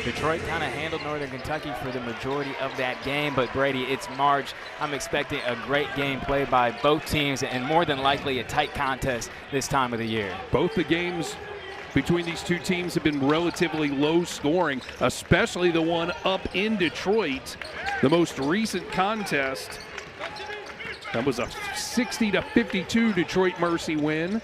Detroit kind of handled Northern Kentucky for the majority of that game, but Brady, it's March. I'm expecting a great game played by both teams and more than likely a tight contest this time of the year. Both the games between these two teams have been relatively low scoring, especially the one up in Detroit. The most recent contest, that was a 60-52 Detroit Mercy win.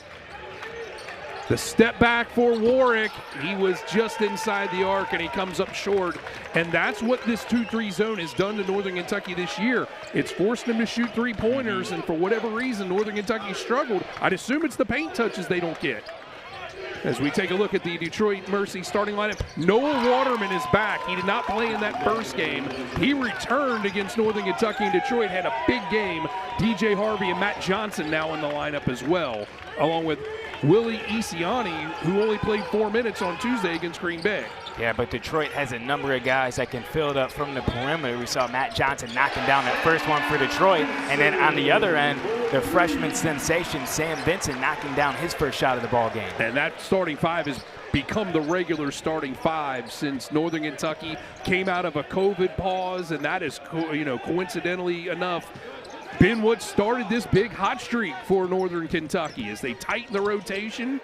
The step back for Warwick, he was just inside the arc and he comes up short. And that's what this 2-3 zone has done to Northern Kentucky this year. It's forced them to shoot three-pointers, and for whatever reason, Northern Kentucky struggled. I'd assume it's the paint touches they don't get. As we take a look at the Detroit Mercy starting lineup, Noah Waterman is back. He did not play in that first game. He returned against Northern Kentucky, and Detroit had a big game. DJ Harvey and Matt Johnson now in the lineup as well, along with Willie Isiani, who only played 4 minutes on Tuesday against Green Bay. Yeah, but Detroit has a number of guys that can fill it up from the perimeter. We saw Matt Johnson knocking down that first one for Detroit. And then on the other end, the freshman sensation, Sam Vincent, knocking down his first shot of the ball game. And that starting five has become the regular starting five since Northern Kentucky came out of a COVID pause, and that is, coincidentally enough, been what started this big hot streak for Northern Kentucky as they tighten the rotation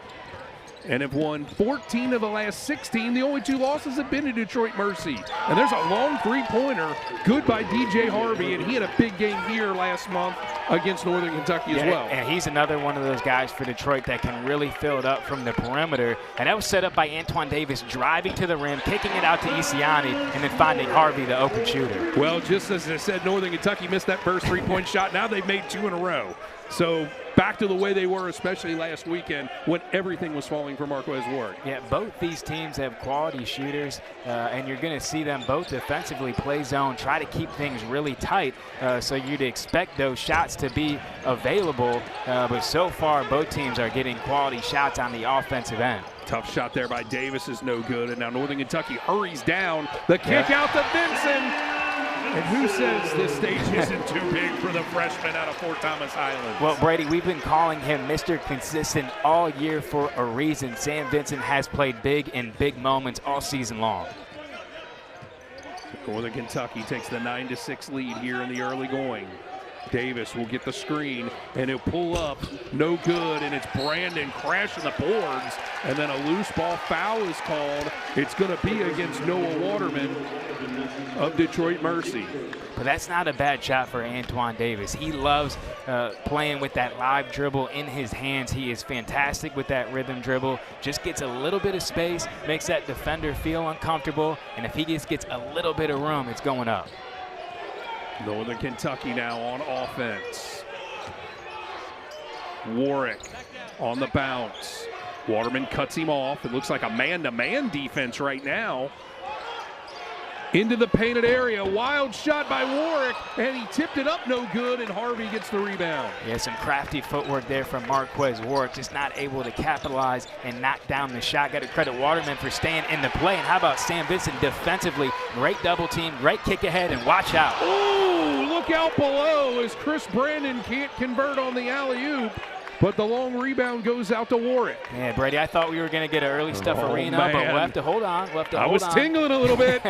and have won 14 of the last 16. The only 2 losses have been to Detroit Mercy. And there's a long three-pointer, good by DJ Harvey, and he had a big game here last month against Northern Kentucky as well. And he's another one of those guys for Detroit that can really fill it up from the perimeter. And that was set up by Antoine Davis driving to the rim, kicking it out to Isiani, and then finding Harvey, the open shooter. Well, just as I said, Northern Kentucky missed that first three-point shot. Now they've made 2 in a row. So back to the way they were, especially last weekend when everything was falling for Marquez Ward. Yeah, both these teams have quality shooters, and you're going to see them both defensively play zone, try to keep things really tight, so you'd expect those shots to be available, but so far both teams are getting quality shots on the offensive end. Tough shot there by Davis is no good, and now Northern Kentucky hurries down. The kick out to Vincent. And who says this stage isn't too big for the freshman out of Fort Thomas Island? Well, Brady, we've been calling him Mr. Consistent all year for a reason. Sam Vincent has played big in big moments all season long. Northern Kentucky takes the 9-6 lead here in the early going. Davis will get the screen, and he'll pull up, no good, and it's Brandon crashing the boards, and then a loose ball foul is called. It's going to be against Noah Waterman of Detroit Mercy. But that's not a bad shot for Antoine Davis. He loves playing with that live dribble in his hands. He is fantastic with that rhythm dribble, just gets a little bit of space, makes that defender feel uncomfortable, and if he just gets a little bit of room, it's going up. Northern Kentucky now on offense. Warwick on the bounce. Waterman cuts him off. It looks like a man-to-man defense right now. Into the painted area. Wild shot by Warwick, and he tipped it up no good, and Harvey gets the rebound. Yeah, some crafty footwork there from Marquez Warwick, just not able to capitalize and knock down the shot. Got to credit Waterman for staying in the play. And how about Sam Vincent defensively? Great double team, great kick ahead, and watch out. Ooh, look out below as Chris Brandon can't convert on the alley-oop. But the long rebound goes out to Warwick. Yeah, Brady, I thought we were going to get an early stuff arena, but we'll have to hold on. I was tingling a little bit.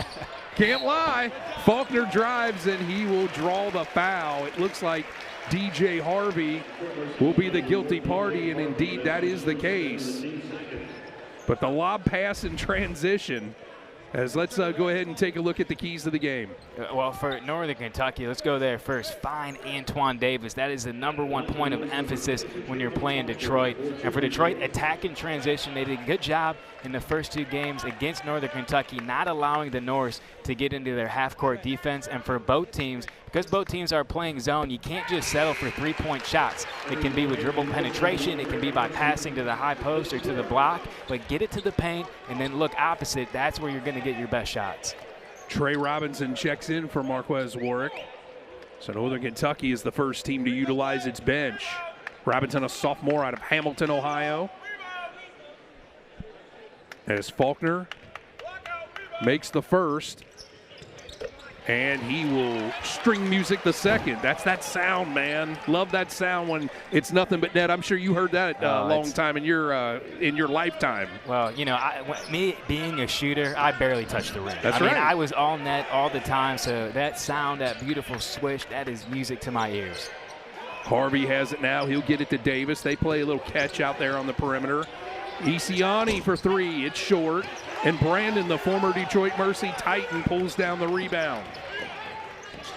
Can't lie. Faulkner drives, and he will draw the foul. It looks like DJ Harvey will be the guilty party, and indeed that is the case. But the lob pass in transition, as let's go ahead and take a look at the keys to the game. Well, for Northern Kentucky, let's go there first. Find Antoine Davis. That is the #1 point of emphasis when you're playing Detroit. And for Detroit, attack and transition, they did a good job in the first 2 games against Northern Kentucky, not allowing the Norse to get into their half-court defense. And for both teams, because both teams are playing zone, you can't just settle for 3-point shots. It can be with dribble penetration. It can be by passing to the high post or to the block. But get it to the paint and then look opposite. That's where you're going to get your best shots. Trey Robinson checks in for Marquez Warwick. So Northern Kentucky is the first team to utilize its bench. Robinson, a sophomore out of Hamilton, Ohio. As Faulkner makes the first. And he will string music the second. That's that sound, man. Love that sound when it's nothing but net. I'm sure you heard that a long time in your lifetime. Well, you know, me being a shooter, I barely touch the rim. That's I right. mean, I was all net all the time, so that sound, that beautiful swish, that is music to my ears. Harvey has it now. He'll get it to Davis. They play a little catch out there on the perimeter. Isiani for three. It's short. And Brandon, the former Detroit Mercy Titan, pulls down the rebound.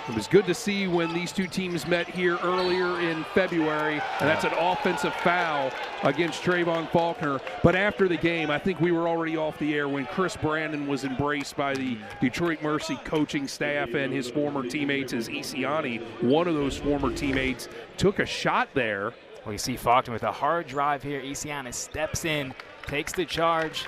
It was good to see when these two teams met here earlier in February, and that's an offensive foul against Trayvon Faulkner. But after the game, I think we were already off the air when Chris Brandon was embraced by the Detroit Mercy coaching staff and his former teammates as Isiani, one of those former teammates, took a shot there. Well, you see Faulkner with a hard drive here. Isiani steps in, takes the charge.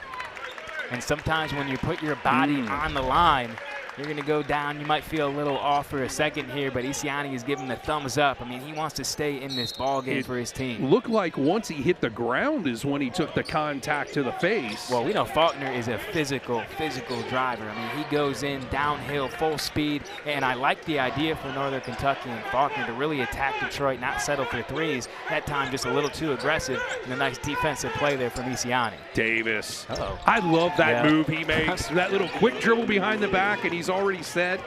And sometimes when you put your body on the line, you're going to go down. You might feel a little off for a second here, but Isiani is giving the thumbs up. I mean, he wants to stay in this ball game for his team. Looked like once he hit the ground is when he took the contact to the face. Well, we know Faulkner is a physical driver. I mean, he goes in downhill, full speed, and I like the idea for Northern Kentucky and Faulkner to really attack Detroit, not settle for threes. That time just a little too aggressive, and a nice defensive play there from Isiani. Davis. Uh-oh. I love that move he makes. That little quick dribble behind the back, and he's already set.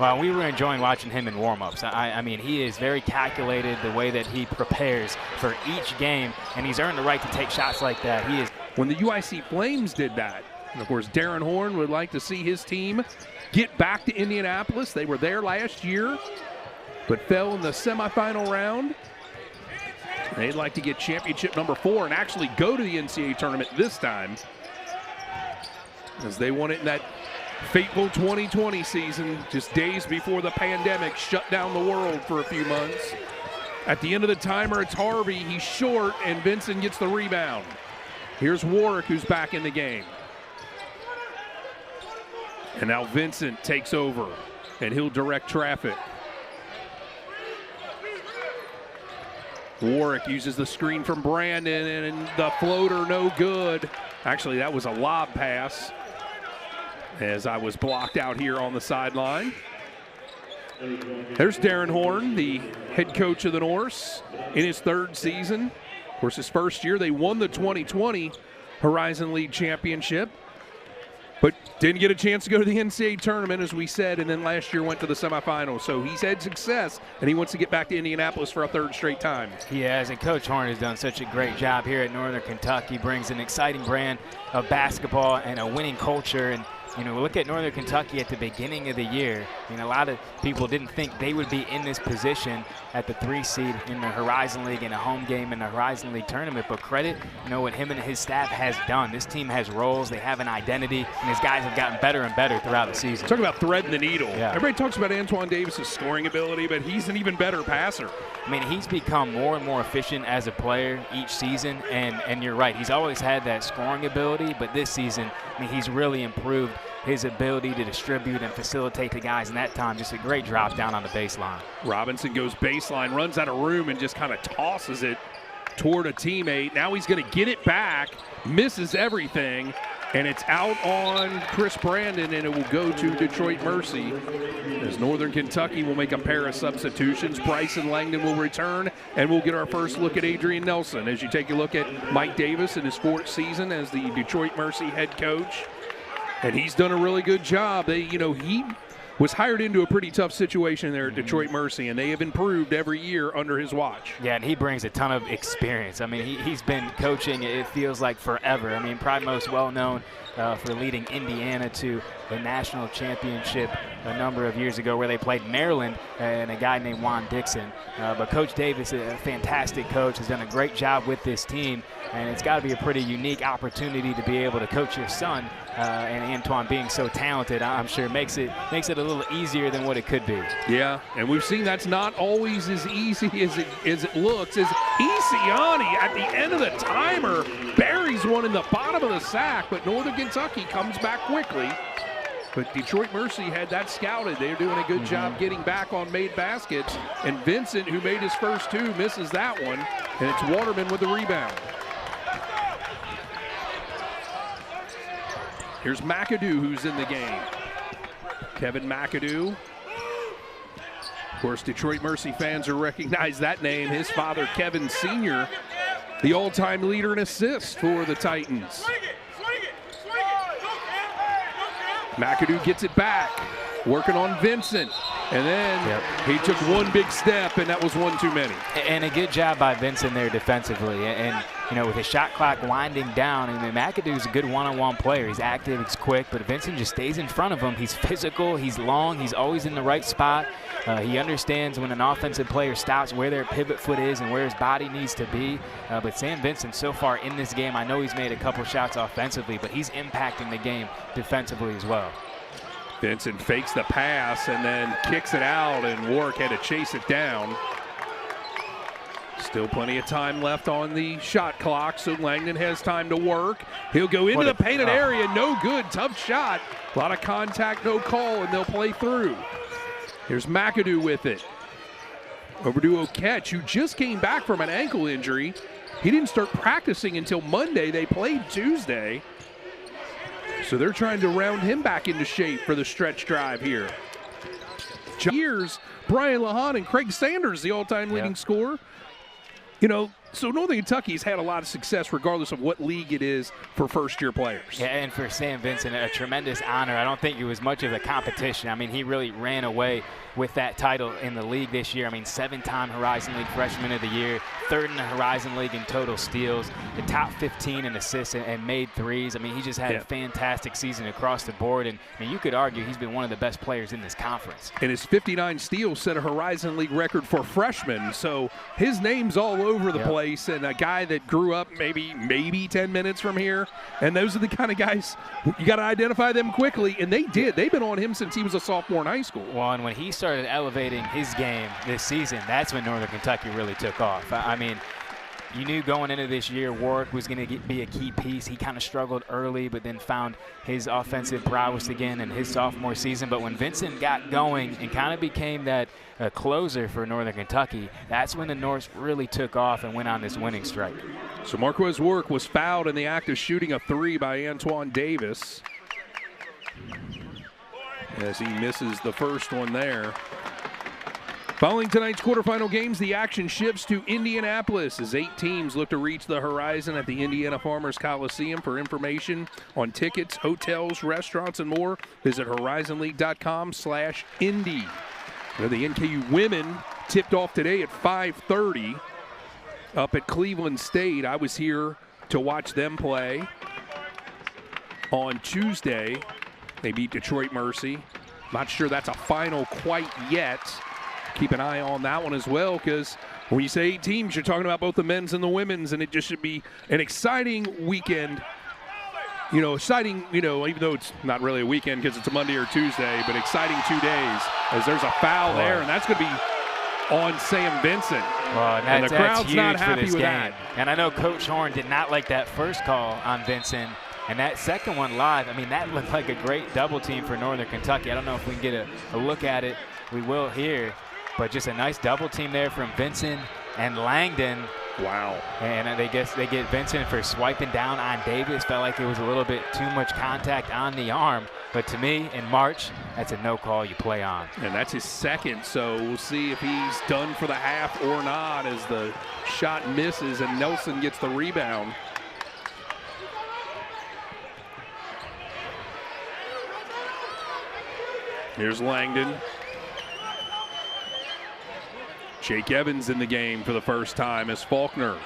Well, we were enjoying watching him in warm-ups. I mean, he is very calculated the way that he prepares for each game, and he's earned the right to take shots like that. He is. When the UIC Flames did that, and of course Darren Horn would like to see his team get back to Indianapolis. They were there last year, but fell in the semifinal round. They'd like to get championship number 4 and actually go to the NCAA tournament this time, as they won it in that fateful 2020 season, just days before the pandemic shut down the world for a few months. At the end of the timer, it's Harvey. He's short, and Vincent gets the rebound. Here's Warwick, who's back in the game. And now Vincent takes over, and he'll direct traffic. Warwick uses the screen from Brandon, and the floater no good. Actually, that was a lob pass, as I was blocked out here on the sideline. There's Darren Horn, the head coach of the Norse, in his 3rd season. Of course, his first year, they won the 2020 Horizon League Championship, but didn't get a chance to go to the NCAA tournament, as we said, and then last year went to the semifinals. So he's had success, and he wants to get back to Indianapolis for a 3rd straight time. He has, and Coach Horn has done such a great job here at Northern Kentucky. Brings an exciting brand of basketball and a winning culture. And you know, look at Northern Kentucky at the beginning of the year. I mean, a lot of people didn't think they would be in this position at the 3 seed in the Horizon League in a home game in the Horizon League tournament. But credit, you know, what him and his staff has done. This team has roles, they have an identity, and his guys have gotten better and better throughout the season. Talk about threading the needle. Yeah. Everybody talks about Antoine Davis's scoring ability, but he's an even better passer. I mean, he's become more and more efficient as a player each season, and you're right. He's always had that scoring ability, but this season, I mean, he's really improved his ability to distribute and facilitate the guys, and that time just a great drop down on the baseline. Robinson goes baseline, runs out of room, and just kind of tosses it toward a teammate. Now he's going to get it back, misses everything, and it's out on Chris Brandon, and it will go to Detroit Mercy, as Northern Kentucky will make a pair of substitutions. Bryson Langdon will return, and we'll get our first look at Adrian Nelson as you take a look at Mike Davis in his 4th season as the Detroit Mercy head coach. And he's done a really good job. He was hired into a pretty tough situation there at Detroit Mercy, and they have improved every year under his watch. Yeah, and he brings a ton of experience. I mean, he's been coaching, it feels like forever. I mean, probably most well-known for leading Indiana to the national championship a number of years ago, where they played Maryland and a guy named Juan Dixon. But Coach Davis, a fantastic coach, has done a great job with this team, and it's got to be a pretty unique opportunity to be able to coach your son. And Antoine being so talented, I'm sure makes it a little easier than what it could be. Yeah, and we've seen that's not always as easy as it looks. As Isiani at the end of the timer buries one in the bottom of the sack, but Northern Kentucky comes back quickly. But Detroit Mercy had that scouted. They're doing a good job getting back on made baskets. And Vincent, who made his first 2, misses that one. And it's Waterman with the rebound. Here's McAdoo, who's in the game. Kevin McAdoo. Of course, Detroit Mercy fans will recognize that name. His father, Kevin Sr., the all-time leader in assists for the Titans. McAdoo gets it back, working on Vincent. And then he took one big step, and that was one too many. And a good job by Vincent there defensively. And you know, with the shot clock winding down, I mean, McAdoo's a good one-on-one player. He's active, he's quick, but Vincent just stays in front of him. He's physical, he's long, he's always in the right spot. He understands when an offensive player stops where their pivot foot is and where his body needs to be. But Sam Vincent, so far in this game, I know he's made a couple shots offensively, but he's impacting the game defensively as well. Vincent fakes the pass and then kicks it out, and Warwick had to chase it down. Still plenty of time left on the shot clock, so Langdon has time to work. He'll go into the painted area, no good, tough shot. A lot of contact, no call, and they'll play through. Here's McAdoo with it. Over to Oketch, who just came back from an ankle injury. He didn't start practicing until Monday. They played Tuesday. So they're trying to round him back into shape for the stretch drive here. Years, Brian Lahan and Craig Sanders, the all-time leading scorer. You know, so Northern Kentucky's had a lot of success regardless of what league it is for first-year players. Yeah, and for Sam Vincent, a tremendous honor. I don't think it was much of a competition. I mean, he really ran away with that title in the league this year. I mean, 7-time Horizon League Freshman of the Year, 3rd in the Horizon League in total steals, the top 15 in assists and made threes. I mean, he just had a fantastic season across the board, and I mean, you could argue he's been one of the best players in this conference. And his 59 steals set a Horizon League record for freshmen, so his name's all over the place, and a guy that grew up maybe 10 minutes from here, and those are the kind of guys, you got to identify them quickly, and they did. They've been on him since he was a sophomore in high school. Well, and when he started elevating his game this season, that's when Northern Kentucky really took off. I mean, you knew going into this year Warwick was going to be a key piece. He kind of struggled early, but then found his offensive prowess again in his sophomore season. But when Vincent got going and kind of became that closer for Northern Kentucky, that's when the Norse really took off and went on this winning strike. So Marquez Warwick was fouled in the act of shooting a three by Antoine Davis, as he misses the first one there. Following tonight's quarterfinal games, the action shifts to Indianapolis as 8 teams look to reach the horizon at the Indiana Farmers Coliseum. For information on tickets, hotels, restaurants, and more, visit horizonleague.com/Indy. The NKU women tipped off today at 5:30 up at Cleveland State. I was here to watch them play on Tuesday. They beat Detroit Mercy. Not sure that's a final quite yet. Keep an eye on that one as well, because when you say 8 teams, you're talking about both the men's and the women's, and it just should be an exciting weekend. You know, exciting, you know, even though it's not really a weekend because it's a Monday or Tuesday, but exciting 2 days, as there's a foul there, and that's going to be on Sam Vincent. Well, and the crowd's not happy with that. And I know Coach Horn did not like that first call on Vincent. And that second one live, I mean, that looked like a great double team for Northern Kentucky. I don't know if we can get a look at it. We will here. But just a nice double team there from Vincent and Langdon. Wow. And they get Vincent for swiping down on Davis. Felt like it was a little bit too much contact on the arm. But to me, in March, that's a no call you play on. And that's his second, so we'll see if he's done for the half or not as the shot misses and Nelson gets the rebound. Here's Langdon. Jake Evans in the game for the first time as Faulkner.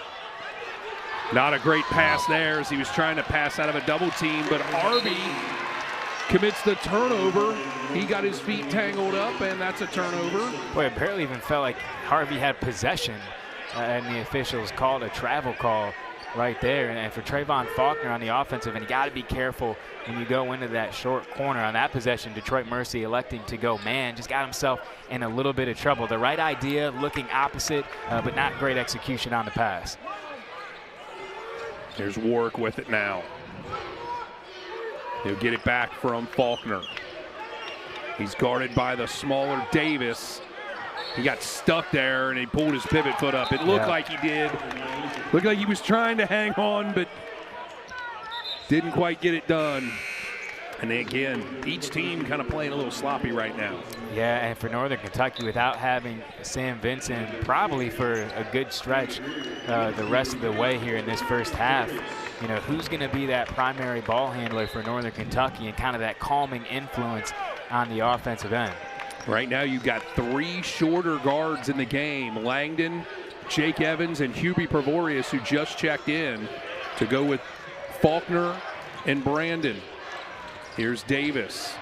Not a great pass there as he was trying to pass out of a double team, but Harvey commits the turnover. He got his feet tangled up, and that's a turnover. Boy, it barely even felt like Harvey had possession, and the officials called a travel call right there. And for Trayvon Faulkner on the offensive, and you got to be careful when you go into that short corner on that possession. Detroit Mercy electing to go man, just got himself in a little bit of trouble. The right idea, looking opposite, but not great execution on the pass. Here's Warwick with it now. He'll get it back from Faulkner. He's guarded by the smaller Davis. He got stuck there, and he pulled his pivot foot up. It looked like he did. Looked like he was trying to hang on, but didn't quite get it done. And again, each team kind of playing a little sloppy right now. Yeah, and for Northern Kentucky, without having Sam Vincent probably for a good stretch the rest of the way here in this first half, you know, who's going to be that primary ball handler for Northern Kentucky and kind of that calming influence on the offensive end? Right now you've got 3 shorter guards in the game. Langdon, Jake Evans, and Hubie Prevorius, who just checked in, to go with Faulkner and Brandon. Here's Davis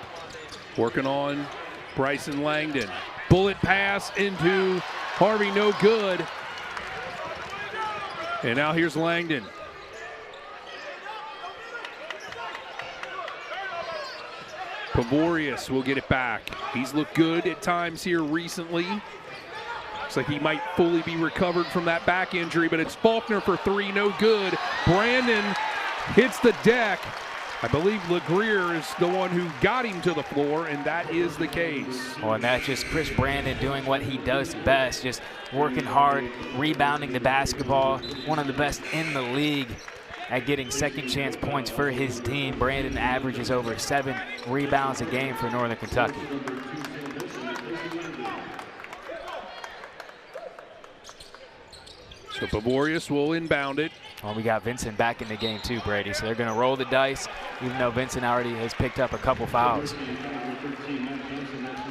working on Bryson Langdon. Bullet pass into Harvey, no good. And now here's Langdon. Prevorius will get it back. He's looked good at times here recently. Looks like he might fully be recovered from that back injury, but it's Faulkner for 3, no good. Brandon hits the deck. I believe LeGrier is the one who got him to the floor, and that is the case. Well, and that's just Chris Brandon doing what he does best, just working hard, rebounding the basketball. One of the best in the league at getting second chance points for his team. Brandon averages over 7 rebounds a game for Northern Kentucky. So Prevorius will inbound it. Well, we got Vincent back in the game too, Brady. So they're going to roll the dice, even though Vincent already has picked up a couple fouls.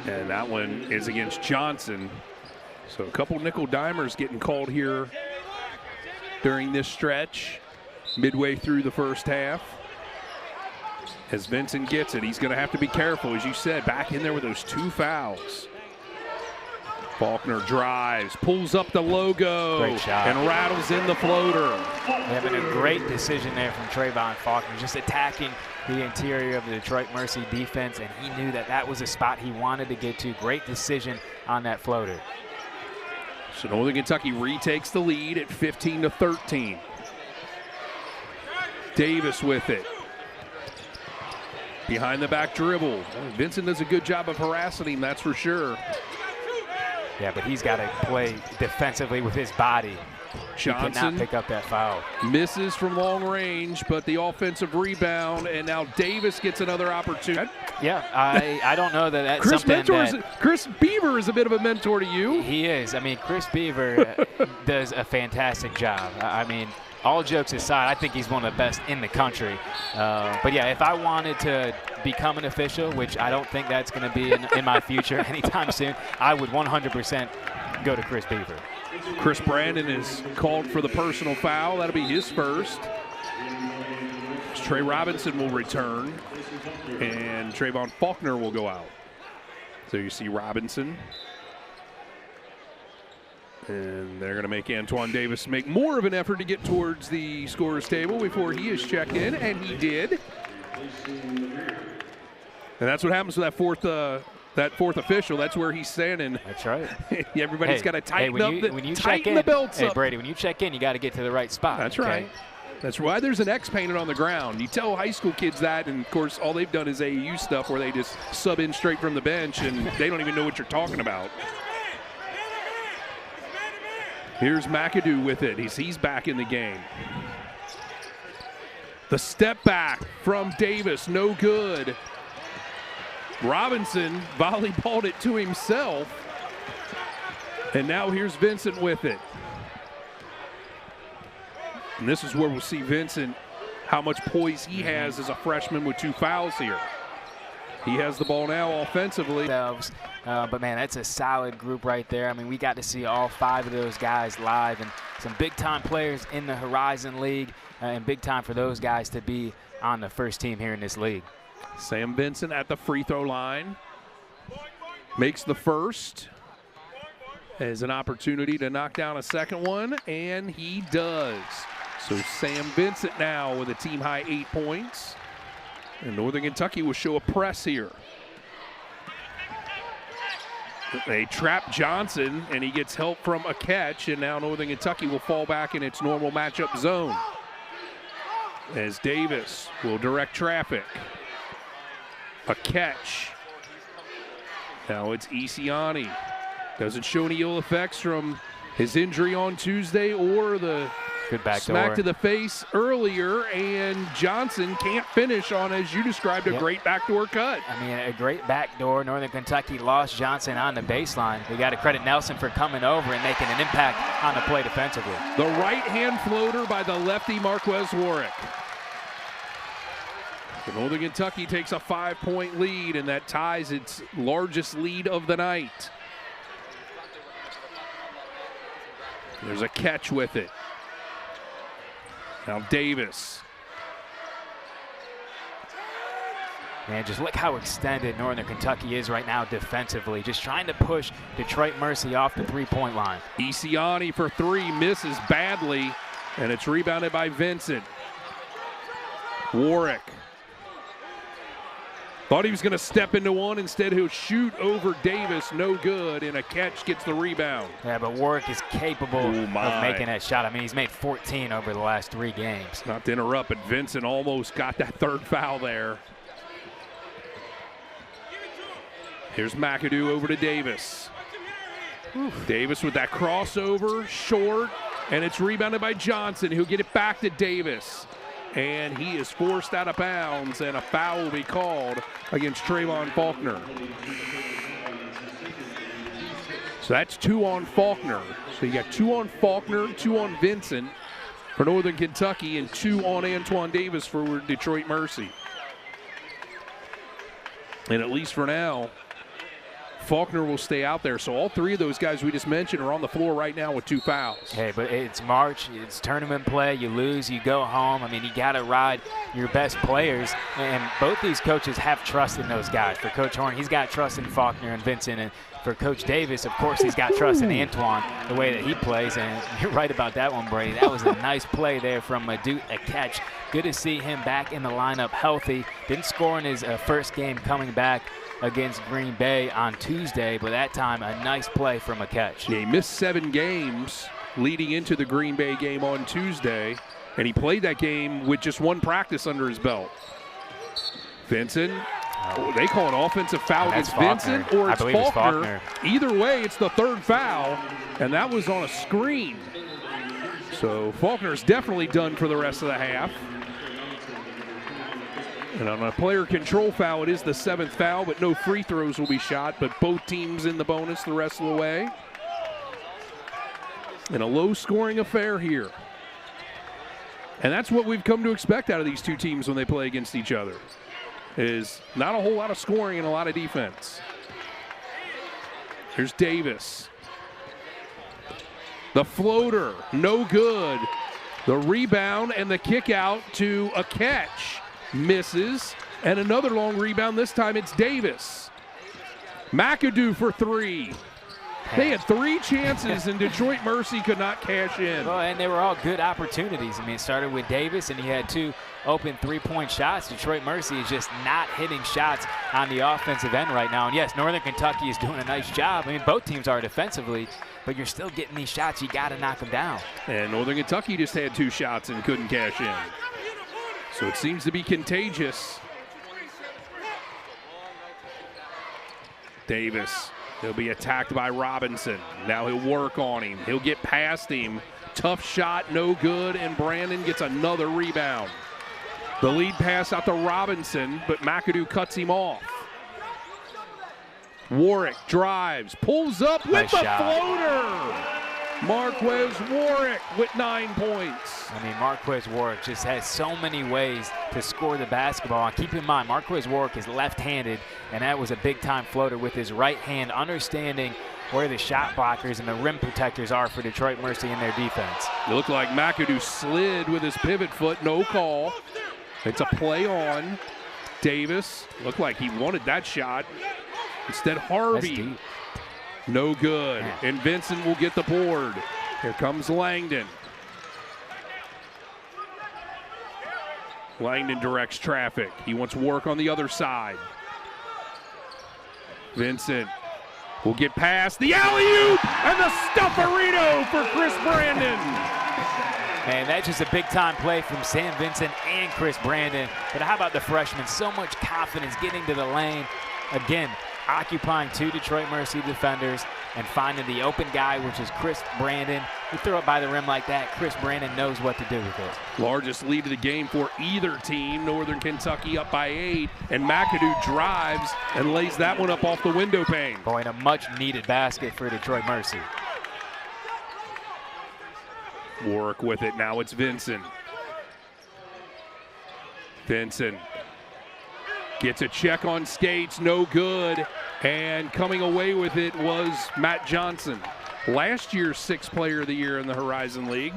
And that one is against Johnson. So a couple nickel dimers getting called here during this stretch, midway through the first half. As Vincent gets it, he's going to have to be careful, as you said, back in there with those 2 fouls. Faulkner drives, pulls up the logo, great shot, and rattles in the floater. Having a great decision there from Trayvon Faulkner, just attacking the interior of the Detroit Mercy defense, and he knew that that was a spot he wanted to get to. Great decision on that floater. So Northern Kentucky retakes the lead at 15-13. Davis with it. Behind the back dribble. Vincent does a good job of harassing him, that's for sure. Yeah, but he's got to play defensively with his body. Johnson he cannot pick up that foul. Misses from long range, but the offensive rebound, and now Davis gets another opportunity. Yeah, I don't know that that's something that Chris Beaver is a bit of a mentor to you. He is. I mean, Chris Beaver does a fantastic job. I mean, all jokes aside, I think he's one of the best in the country. But yeah, if I wanted to become an official, which I don't think that's going to be in my future anytime soon, I would 100% go to Chris Beaver. Chris Brandon is called for the personal foul. That'll be his first. Trey Robinson will return, and Trayvon Faulkner will go out. So you see Robinson. And they're going to make Antoine Davis make more of an effort to get towards the scorer's table before he is checked in, and he did. And that's what happens with that fourth official. That's where he's standing. That's right. Everybody's got to tighten when tighten the belts up. Hey, Brady, when you check in, you got to get to the right spot. That's right. That's why there's an X painted on the ground. You tell high school kids that, and of course, all they've done is AAU stuff where they just sub in straight from the bench, and they don't even know what you're talking about. Here's McAdoo with it. He's back in the game. The step back from Davis, no good. Robinson volleyballed it to himself. And now here's Vincent with it. And this is where we'll see Vincent, how much poise he has as a freshman with 2 fouls here. He has the ball now offensively. But, man, that's a solid group right there. I mean, we got to see all 5 of those guys live, and some big-time players in the Horizon League, and big time for those guys to be on the first team here in this league. Sam Vincent at the free throw line. Makes the first. Has an opportunity to knock down a second one, and he does. So Sam Vincent now with a team-high 8 points. And Northern Kentucky will show a press here. They trap Johnson, and he gets help from a catch, and now Northern Kentucky will fall back in its normal matchup zone. As Davis will direct traffic. A catch. Now it's Isiani. Doesn't show any ill effects from his injury on Tuesday or the Good back door. Smack to the face earlier, and Johnson can't finish on, as you described, a great backdoor cut. I mean, a great backdoor. Northern Kentucky lost Johnson on the baseline. We got to credit Nelson for coming over and making an impact on the play defensively. The right-hand floater by the lefty Marquez Warwick. So Northern Kentucky takes a 5-point lead, and that ties its largest lead of the night. There's a catch with it. Now Davis. Man, just look how extended Northern Kentucky is right now defensively. Just trying to push Detroit Mercy off the three-point line. Isiani for three, misses badly, and it's rebounded by Vincent. Warwick. Thought he was going to step into one. Instead, he'll shoot over Davis. No good, and a catch gets the rebound. Yeah, but Warwick is capable of making that shot. I mean, he's made 14 over the last 3 games. Not to interrupt, but Vincent almost got that third foul there. Here's McAdoo over to Davis. Davis with that crossover, short, and it's rebounded by Johnson, who'll get it back to Davis. And he is forced out of bounds, and a foul will be called against Trayvon Faulkner. So that's 2 on Faulkner. So you got 2 on Faulkner, 2 on Vincent for Northern Kentucky, and 2 on Antoine Davis for Detroit Mercy. And at least for now, Faulkner will stay out there. So all 3 of those guys we just mentioned are on the floor right now with 2 fouls. Hey, but it's March. It's tournament play. You lose, you go home. I mean, you got to ride your best players. And both these coaches have trust in those guys. For Coach Horn, he's got trust in Faulkner and Vincent. And for Coach Davis, of course, he's got trust in Antoine, the way that he plays. And you're right about that one, Brady. That was a nice play there from a catch. Good to see him back in the lineup healthy. Didn't score in his first game coming back against Green Bay on Tuesday, but that time a nice play from a catch. Yeah, he missed 7 games leading into the Green Bay game on Tuesday, and he played that game with just 1 practice under his belt. Vincent, they call an offensive foul against Vincent, or it's Faulkner. Either way, it's the 3rd foul, and that was on a screen. So Faulkner's definitely done for the rest of the half. And on a player control foul, it is the 7th foul, but no free throws will be shot, but both teams in the bonus the rest of the way. And a low-scoring affair here. And that's what we've come to expect out of these 2 teams when they play against each other, is not a whole lot of scoring and a lot of defense. Here's Davis. The floater, no good. The rebound and the kick out to a catch. Misses, and another long rebound. This time it's Davis. McAdoo for 3. They had 3 chances, and Detroit Mercy could not cash in. Well, and they were all good opportunities. I mean, it started with Davis, and he had 2 open 3-point shots. Detroit Mercy is just not hitting shots on the offensive end right now. And yes, Northern Kentucky is doing a nice job. I mean, both teams are defensively, but you're still getting these shots. You got to knock them down. And Northern Kentucky just had 2 shots and couldn't cash in. So it seems to be contagious. Davis, he'll be attacked by Robinson. Now he'll work on him. He'll get past him. Tough shot, no good, and Brandon gets another rebound. The lead pass out to Robinson, but McAdoo cuts him off. Warwick drives, pulls up with the floater. Marquez Warwick with 9 points. I mean, Marquez Warwick just has so many ways to score the basketball. And keep in mind, Marquez Warwick is left-handed, and that was a big-time floater with his right hand, understanding where the shot blockers and the rim protectors are for Detroit Mercy in their defense. It looked like McAdoo slid with his pivot foot, no call. It's a play on Davis. Looked like he wanted that shot. Instead, Harvey. No good. Man. And Vincent will get the board. Here comes Langdon. Langdon directs traffic. He wants work on the other side. Vincent will get past the alley-oop and the stufferino for Chris Brandon. Man, that's just a big-time play from Sam Vincent and Chris Brandon. But how about the freshman? So much confidence getting to the lane. Again, occupying 2 Detroit Mercy defenders, and finding the open guy, which is Chris Brandon. You throw it by the rim like that, Chris Brandon knows what to do with it. Largest lead of the game for either team. Northern Kentucky up by 8, and McAdoo drives and lays that one up off the window pane. Boy, and a much-needed basket for Detroit Mercy. Warwick with it. Now it's Vinson. Vinson gets a check on skates, no good. And coming away with it was Matt Johnson, last year's 6th player of the year in the Horizon League.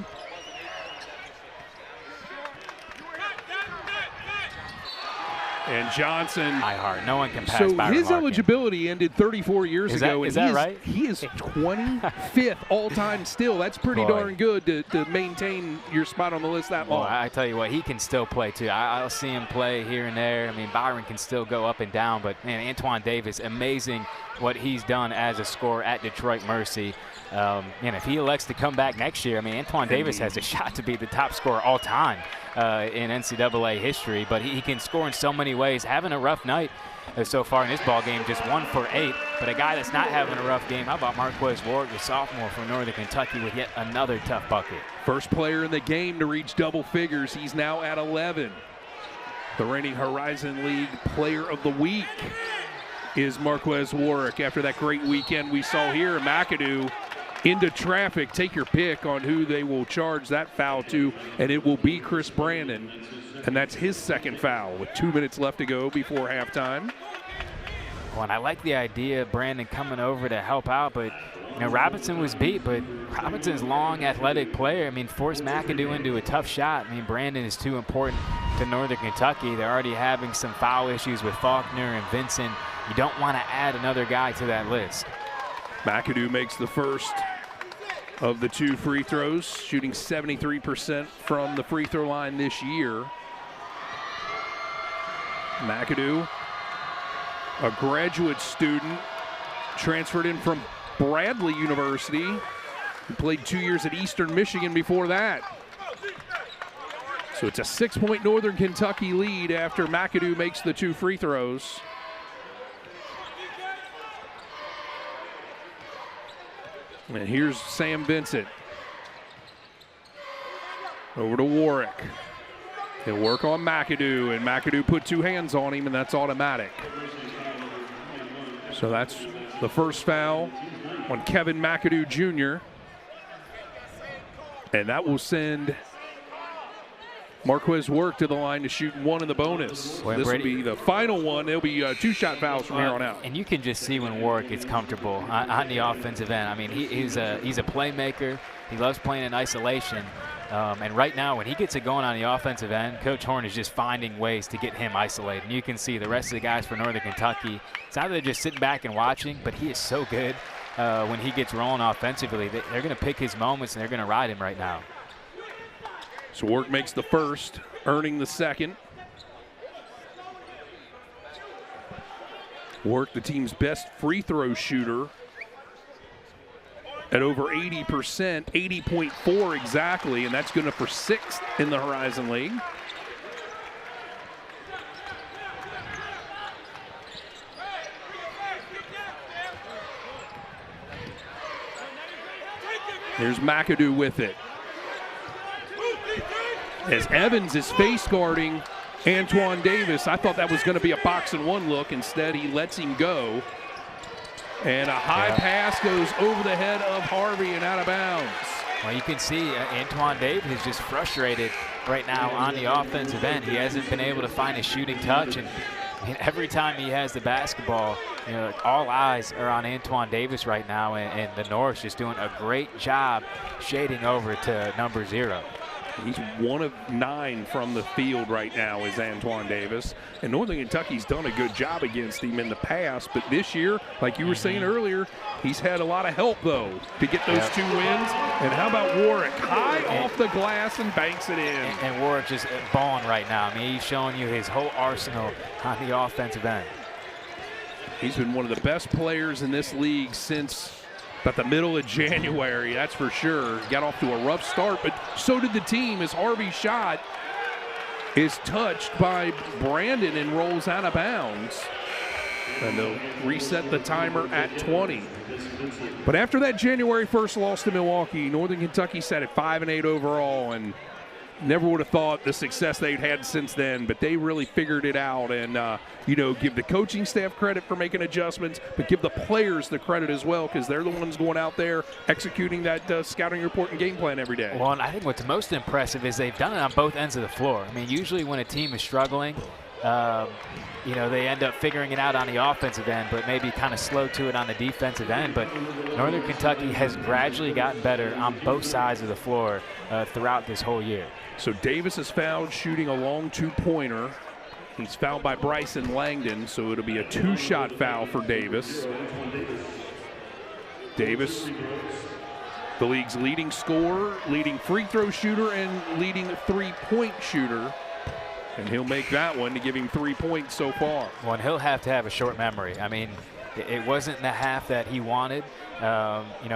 And Johnson. No one can pass So Byron his Larkin. eligibility ended 34 years ago. Is that right? He is 25th all-time still. That's pretty darn good to maintain your spot on the list that long. Well, I tell you what, he can still play too. I'll see him play here and there. I mean, Byron can still go up and down, but man, Antoine Davis, amazing what he's done as a scorer at Detroit Mercy. And if he elects to come back next year, I mean, Antoine Davis has a shot to be the top scorer all time in NCAA history, but he can score in so many ways. Having a rough night so far in this ball game, just 1 for 8. But a guy that's not having a rough game, how about Marquez Ward, the sophomore from Northern Kentucky, with yet another tough bucket. First player in the game to reach double figures. He's now at 11. The reigning Horizon League Player of the Week is Marquez Warwick after that great weekend we saw here. McAdoo into traffic. Take your pick on who they will charge that foul to, and it will be Chris Brandon. And that's his 2nd foul with 2 minutes left to go before halftime. Well, and I like the idea of Brandon coming over to help out, but you know, Robinson was beat, but Robinson's long, athletic player. I mean, forced McAdoo into a tough shot. I mean, Brandon is too important to Northern Kentucky. They're already having some foul issues with Faulkner and Vincent. You don't want to add another guy to that list. McAdoo makes the first of the 2 free throws, shooting 73% from the free throw line this year. McAdoo, a graduate student, transferred in from Bradley University. He played 2 years at Eastern Michigan before that. So it's a 6-point Northern Kentucky lead after McAdoo makes the 2 free throws. And here's Sam Vincent. Over to Warwick. He'll work on McAdoo, and McAdoo put 2 hands on him, and that's automatic. So that's the first foul on Kevin McAdoo Jr. And that will send Marquez Warwick to the line to shoot 1 in the bonus. Boy, this will be the final one. There'll be 2-shot fouls from here on out. And you can just see when Warwick gets comfortable on the offensive end. I mean, he's a playmaker. He loves playing in isolation. And right now, when he gets it going on the offensive end, Coach Horn is just finding ways to get him isolated. And you can see the rest of the guys for Northern Kentucky, it's not that they're just sitting back and watching, but he is so good when he gets rolling offensively. They're going to pick his moments, and they're going to ride him right now. So Warwick makes the first, earning the second. Warwick, the team's best free throw shooter, at over 80%, 80.4 exactly, and that's good enough for 6th in the Horizon League. Here's McAdoo with it. As Evans is face guarding Antoine Davis, I thought that was going to be a box and 1 look. Instead, he lets him go. And a high pass goes over the head of Harvey and out of bounds. Well, you can see Antoine Davis is just frustrated right now on the offensive end. He hasn't been able to find a shooting touch, and every time he has the basketball, you know, all eyes are on Antoine Davis right now, and the North's just doing a great job shading over to number 0. He's 1 of 9 from the field right now is Antoine Davis. And Northern Kentucky's done a good job against him in the past, but this year, like you were saying earlier, he's had a lot of help, though, to get those 2 wins. And how about Warwick? High off the glass and banks it in. And Warwick just balling right now. I mean, he's showing you his whole arsenal on the offensive end. He's been one of the best players in this league since about the middle of January, that's for sure. Got off to a rough start, but so did the team as Harvey's shot is touched by Brandon and rolls out of bounds. And they'll reset the timer at 20. But after that January 1st loss to Milwaukee, Northern Kentucky sat at 5-8 overall, and never would have thought the success they'd had since then, but they really figured it out. And, give the coaching staff credit for making adjustments, but give the players the credit as well, because they're the ones going out there executing that scouting report and game plan every day. Well, and I think what's most impressive is they've done it on both ends of the floor. I mean, usually when a team is struggling, they end up figuring it out on the offensive end, but maybe kind of slow to it on the defensive end. But Northern Kentucky has gradually gotten better on both sides of the floor throughout this whole year. So Davis is fouled shooting a long two-pointer. He's fouled by Bryson Langdon, so it'll be a two-shot foul for Davis. Davis, the league's leading scorer, leading free throw shooter, and leading three-point shooter. And he'll make that one to give him 3 points so far. Well, and he'll have to have a short memory. I mean, it wasn't the half that he wanted.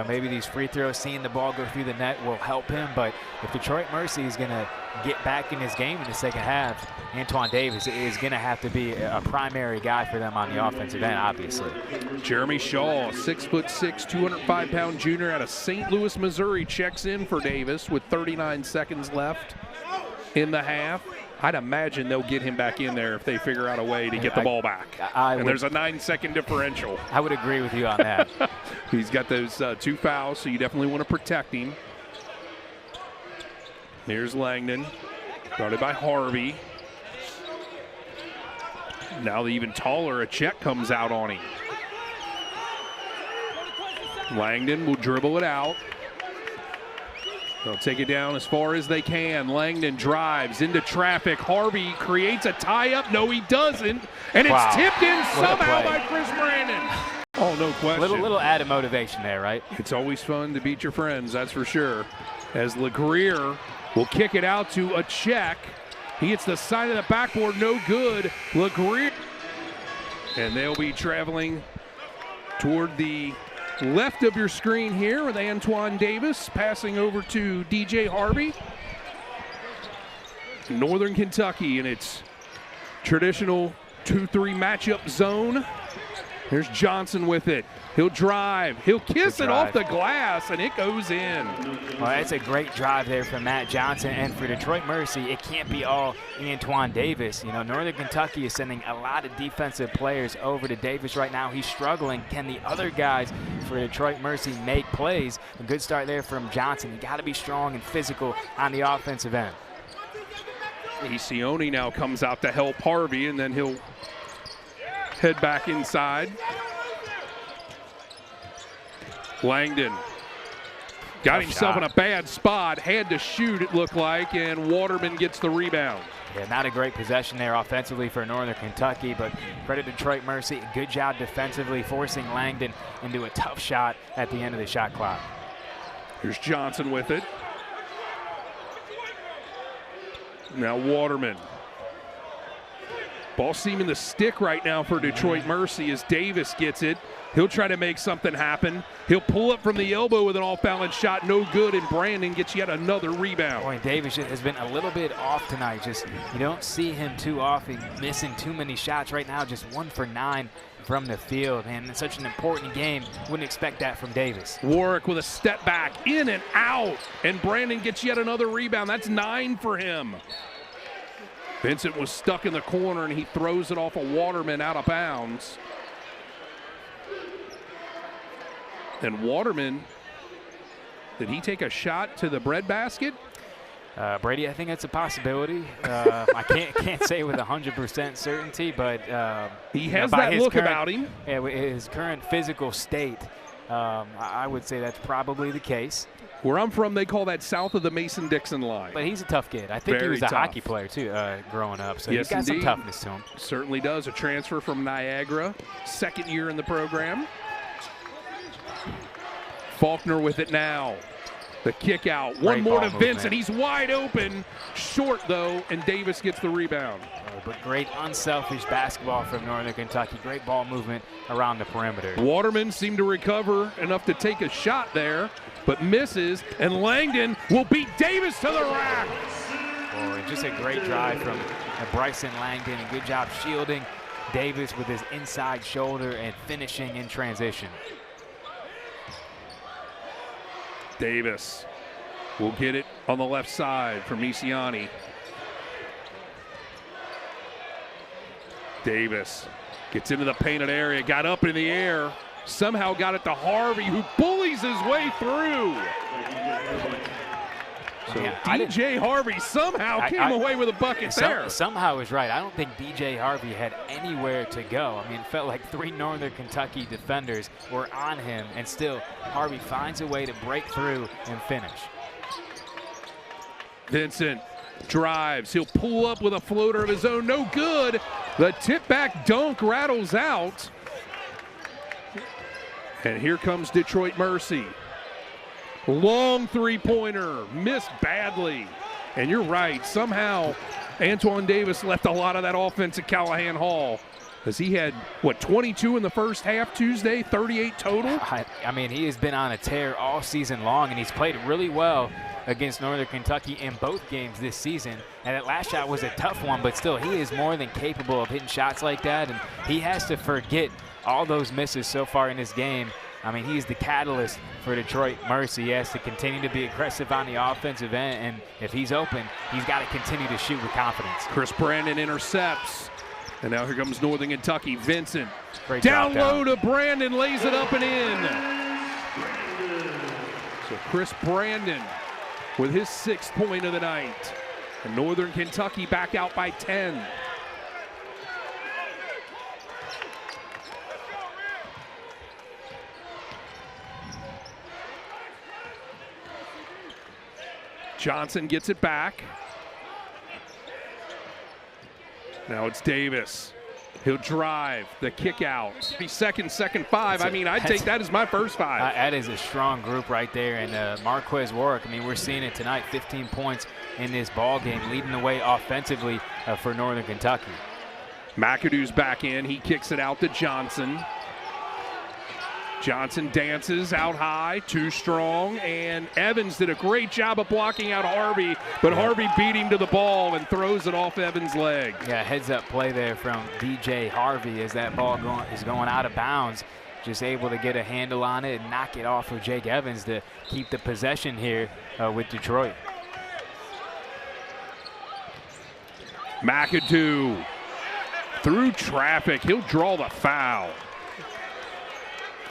Maybe these free throws, seeing the ball go through the net will help him. But if Detroit Mercy is going to get back in his game in the second half, Antoine Davis is going to have to be a primary guy for them on the offensive end, obviously. Jeremy Shaw, 6'6", 205-pound junior out of St. Louis, Missouri, checks in for Davis with 39 seconds left in the half. I'd imagine they'll get him back in there if they figure out a way to get the ball back. There's a 9-second differential. I would agree with you on that. He's got those two fouls, so you definitely want to protect him. Here's Langdon, guarded by Harvey. Now the even taller Achek comes out on him. Langdon will dribble it out. They'll take it down as far as they can. Langdon drives into traffic. Harvey creates a tie-up. No, he doesn't. And it's tipped in somehow by Chris Brandon. Oh, no question. Little added motivation there, right? It's always fun to beat your friends, that's for sure. As LeGrier will kick it out to Achek. He hits the side of the backboard, no good. LeGrier. And they'll be traveling toward the left of your screen here with Antoine Davis passing over to DJ Harvey. Northern Kentucky in its traditional 2-3 matchup zone. Here's Johnson with it. He'll drive. He'll kiss it off the glass, and it goes in. Well, that's a great drive there from Matt Johnson. And for Detroit Mercy, it can't be all Antoine Davis. Northern Kentucky is sending a lot of defensive players over to Davis right now. He's struggling. Can the other guys for Detroit Mercy make plays? A good start there from Johnson. You got to be strong and physical on the offensive end. Isione now comes out to help Harvey, and then he'll head back inside. Langdon got himself in a bad spot, had to shoot it looked like, and Waterman gets the rebound. Yeah, not a great possession there offensively for Northern Kentucky, but credit to Detroit Mercy. Good job defensively, forcing Langdon into a tough shot at the end of the shot clock. Here's Johnson with it. Now Waterman. Ball seeming to stick right now for Detroit Mercy as Davis gets it. He'll try to make something happen. He'll pull up from the elbow with an off-balance shot, no good, and Brandon gets yet another rebound. Boy, Davis has been a little bit off tonight. You don't see him too often missing too many shots right now. Just 1 for 9 from the field, and it's such an important game. Wouldn't expect that from Davis. Warwick with a step back, in and out, and Brandon gets yet another rebound. That's 9 for him. Vincent was stuck in the corner, and he throws it off a Waterman out of bounds. And Waterman, did he take a shot to the breadbasket? Brady, I think that's a possibility. I can't say with 100% certainty, but he has that look about him. Yeah, with his current physical state, I would say that's probably the case. Where I'm from, they call that south of the Mason-Dixon line. But he's a tough kid. I think he was a hockey player, too, growing up. So yes, he's got indeed. some toughness to him. Certainly does. A transfer from Niagara, second year in the program. Faulkner with it now. The kick out. One more to Vincent. He's wide open. Short, though, and Davis gets the rebound. But great unselfish basketball from Northern Kentucky. Great ball movement around the perimeter. Waterman seemed to recover enough to take a shot there, but misses, and Langdon will beat Davis to the rack. Oh, just a great drive from Bryson Langdon, and good job shielding Davis with his inside shoulder and finishing in transition. Davis will get it on the left side for Misiani. Davis gets into the painted area, got up in the air, somehow got it to Harvey, who bullies his way through. So Yeah, DJ Harvey somehow came away with a bucket there. Somehow is right. I don't think DJ Harvey had anywhere to go. I mean, it felt like 3 Northern Kentucky defenders were on him, and still Harvey finds a way to break through and finish. Vincent drives. He'll pull up with a floater of his own. No good. The tip back dunk rattles out. And here comes Detroit Mercy. Long three-pointer, missed badly. And you're right, somehow Antoine Davis left a lot of that offense at Callahan Hall, as he had, what, 22 in the first half Tuesday, 38 total? I mean, he has been on a tear all season long, and he's played really well against Northern Kentucky in both games this season. And that last shot was a tough one, but still, he is more than capable of hitting shots like that, and he has to forget all those misses so far in this game. I mean, he's the catalyst for Detroit Mercy. He has to continue to be aggressive on the offensive end, and if he's open, he's got to continue to shoot with confidence. Chris Brandon intercepts, and now here comes Northern Kentucky. Vincent Great down drop low to Brandon, lays it up and in. So Chris Brandon with his 6th point of the night, and Northern Kentucky back out by 10. Johnson gets it back. Now it's Davis. He'll drive, the kick out. Be second 5. I mean, I'd take that as my first 5. That is a strong group right there. And Marquez Warwick, I mean, we're seeing it tonight, 15 points in this ball game, leading the way offensively for Northern Kentucky. McAdoo's back in. He kicks it out to Johnson. Johnson dances out high, too strong, and Evans did a great job of blocking out Harvey, but Harvey beat him to the ball and throws it off Evans' leg. Yeah, heads-up play there from DJ Harvey as that ball is going out of bounds. Just able to get a handle on it and knock it off of Jake Evans to keep the possession here with Detroit. McAdoo through traffic. He'll draw the foul.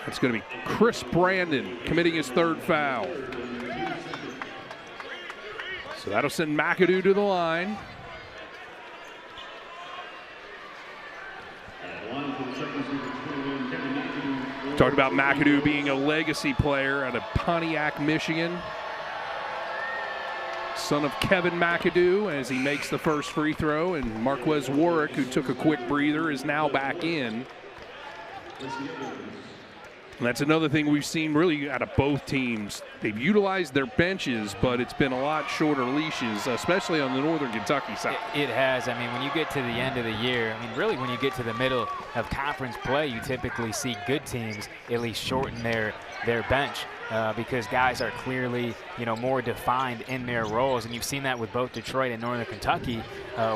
It's going to be Chris Brandon committing his 3rd foul. So that'll send McAdoo to the line. Talked about McAdoo being a legacy player out of Pontiac, Michigan. Son of Kevin McAdoo, as he makes the first free throw, and Marquez Warwick, who took a quick breather, is now back in. And that's another thing we've seen really out of both teams. They've utilized their benches, but it's been a lot shorter leashes, especially on the Northern Kentucky side. It has. I mean, when you get to the end of the year, I mean, really when you get to the middle of conference play, you typically see good teams at least shorten their bench because guys are clearly, more defined in their roles. And you've seen that with both Detroit and Northern Kentucky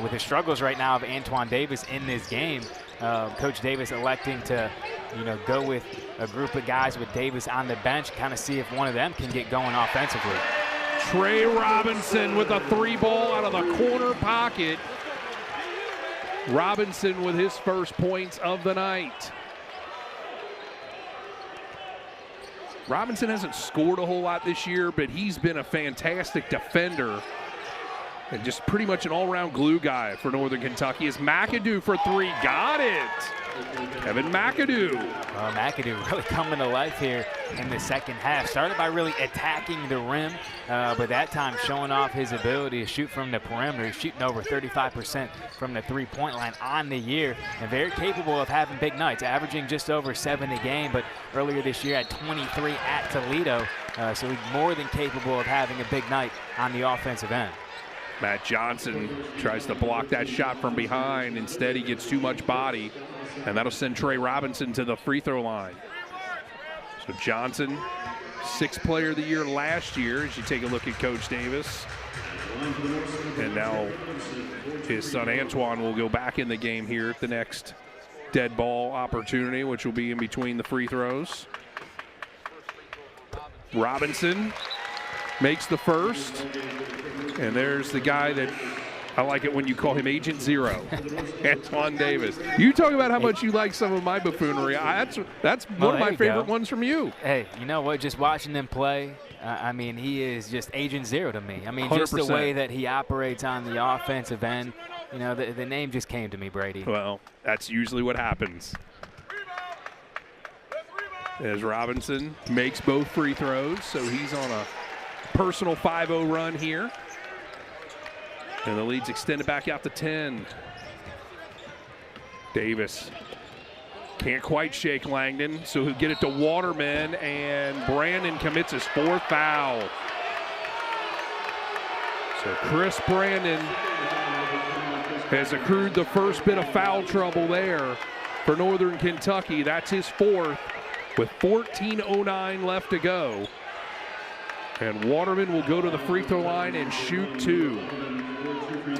with the struggles right now of Antoine Davis in this game. Coach Davis electing to, go with a group of guys with Davis on the bench, kind of see if one of them can get going offensively. Trey Robinson with a 3-ball out of the corner pocket. Robinson with his first points of the night. Robinson hasn't scored a whole lot this year, but he's been a fantastic defender and just pretty much an all-around glue guy for Northern Kentucky. Is McAdoo for 3. Got it. Kevin McAdoo. McAdoo really coming to life here in the second half. Started by really attacking the rim, but that time showing off his ability to shoot from the perimeter. He's shooting over 35% from the three-point line on the year, and very capable of having big nights, averaging just over 7 a game, but earlier this year had 23 at Toledo, so he's more than capable of having a big night on the offensive end. Matt Johnson tries to block that shot from behind. Instead, he gets too much body, and that'll send Trey Robinson to the free throw line. So Johnson, 6th player of the year last year, as you take a look at Coach Davis. And now his son Antoine will go back in the game here the next dead ball opportunity, which will be in between the free throws. Robinson makes the first. And there's the guy that I like it when you call him Agent Zero, Antoine Davis. You talk about how much you like some of my buffoonery. That's one of my favorite ones from you. Hey, you know what? Just watching them play, I mean, he is just Agent Zero to me. I mean, 100%. Just the way that he operates on the offensive end. You know, the name just came to me, Brady. Well, that's usually what happens. As Robinson makes both free throws, so he's on a personal 5-0 run here. And the lead's extended back out to 10. Davis can't quite shake Langdon, so he'll get it to Waterman, and Brandon commits his 4th foul. So Chris Brandon has accrued the first bit of foul trouble there for Northern Kentucky. That's his 4th with 14:09 left to go. And Waterman will go to the free throw line and shoot 2.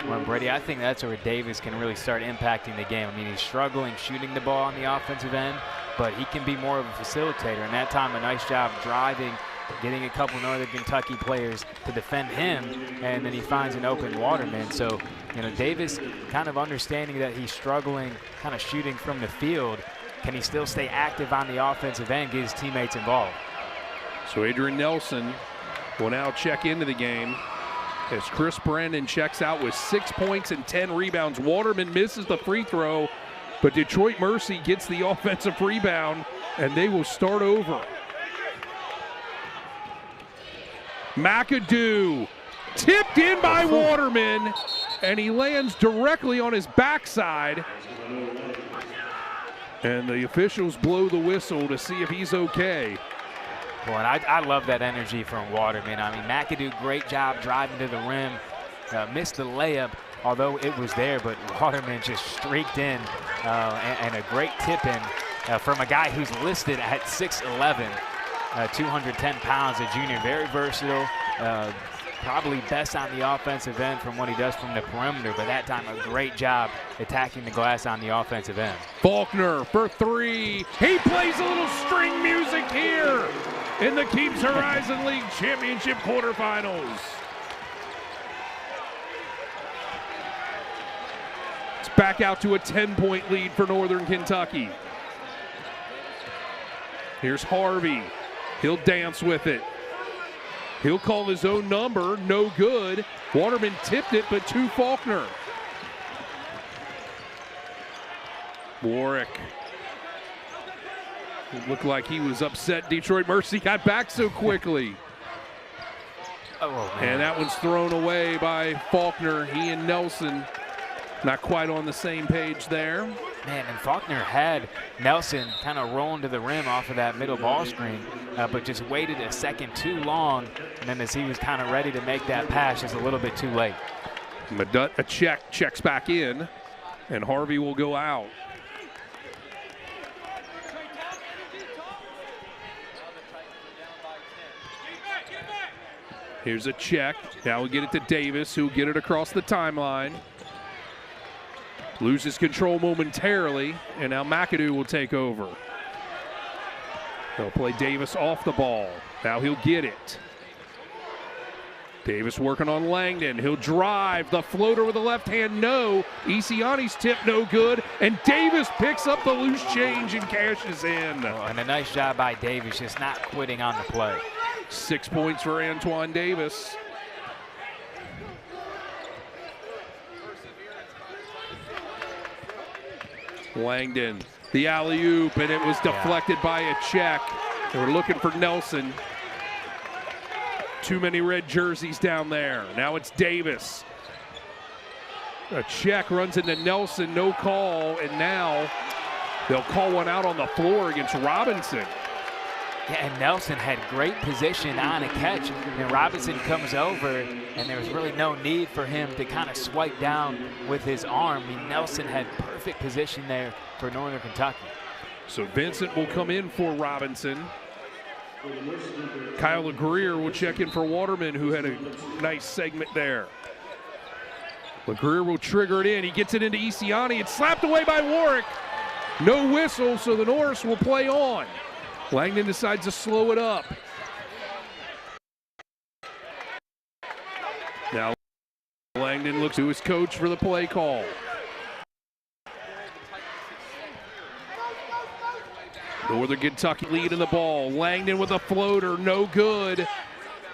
Well, Brady, I think that's where Davis can really start impacting the game. I mean, he's struggling shooting the ball on the offensive end, but he can be more of a facilitator. And that time, a nice job driving, getting a couple Northern Kentucky players to defend him, and then he finds an open Waterman. So, you know, Davis kind of understanding that he's struggling kind of shooting from the field. Can he still stay active on the offensive end, get his teammates involved? So Adrian Nelson will now check into the game as Chris Brandon checks out with 6 points and 10 rebounds. Waterman misses the free throw, but Detroit Mercy gets the offensive rebound, and they will start over. McAdoo tipped in by Waterman, and he lands directly on his backside. And the officials blow the whistle to see if he's okay. Boy, and I love that energy from Waterman. I mean, McAdoo, great job driving to the rim. Missed the layup, although it was there, but Waterman just streaked in and a great tip-in from a guy who's listed at 6'11", 210 pounds, a junior, very versatile, probably best on the offensive end from what he does from the perimeter, but that time a great job attacking the glass on the offensive end. Faulkner for 3. He plays a little string music here in the Keeps Horizon League Championship quarterfinals. It's back out to a 10-point lead for Northern Kentucky. Here's Harvey. He'll dance with it. He'll call his own number, no good. Waterman tipped it, but to Faulkner. Warwick. It looked like he was upset Detroit Mercy got back so quickly. And that one's thrown away by Faulkner. He and Nelson not quite on the same page there. Man, and Faulkner had Nelson kind of rolling to the rim off of that middle ball screen, but just waited a second too long, and then as he was kind of ready to make that pass, just a little bit too late. A checks back in, and Harvey will go out. Here's a check. Now we get it to Davis, who'll get it across the timeline. Loses control momentarily, and now McAdoo will take over. They'll play Davis off the ball. Now he'll get it. Davis working on Langdon. He'll drive. The floater with the left hand, no. Isiani's tip, no good. And Davis picks up the loose change and cashes in. Oh, and a nice job by Davis, just not quitting on the play. 6 points for Antoine Davis. Langdon, the alley-oop, and it was deflected by a check. They were looking for Nelson. Too many red jerseys down there. Now it's Davis. A check runs into Nelson, no call, and now they'll call one out on the floor against Robinson. Yeah, and Nelson had great position on a catch, and Robinson comes over, and there was really no need for him to kind of swipe down with his arm. I mean, Nelson had perfect position there for Northern Kentucky. So Vincent will come in for Robinson. Kyle LeGrier will check in for Waterman, who had a nice segment there. LeGrier will trigger it in. He gets it into Isiani. It's slapped away by Warwick. No whistle, so the Norse will play on. Langdon decides to slow it up. Now Langdon looks to his coach for the play call. Northern Kentucky leading the ball. Langdon with a floater, no good.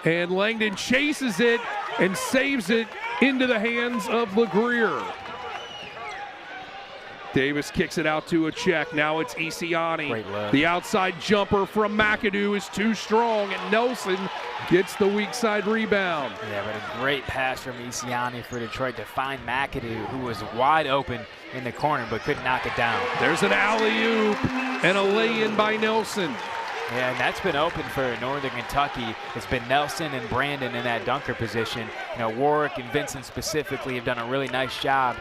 And Langdon chases it and saves it into the hands of LeGrier. Davis kicks it out to a check. Now it's Isiani. The outside jumper from McAdoo is too strong, and Nelson gets the weak side rebound. Yeah, but a great pass from Isiani for Detroit to find McAdoo, who was wide open in the corner but couldn't knock it down. There's an alley-oop and a lay-in by Nelson. Yeah, and that's been open for Northern Kentucky. It's been Nelson and Brandon in that dunker position. You know, Warwick and Vincent specifically have done a really nice job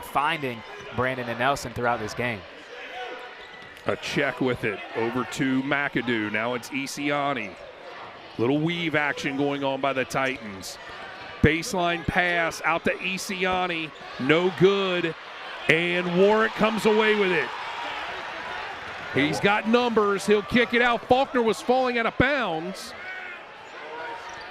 finding Brandon and Nelson throughout this game. A check with it over to McAdoo. Now it's Isiani. Little weave action going on by the Titans. Baseline pass out to Isiani. No good. And Warwick comes away with it. He's got numbers. He'll kick it out. Faulkner was falling out of bounds.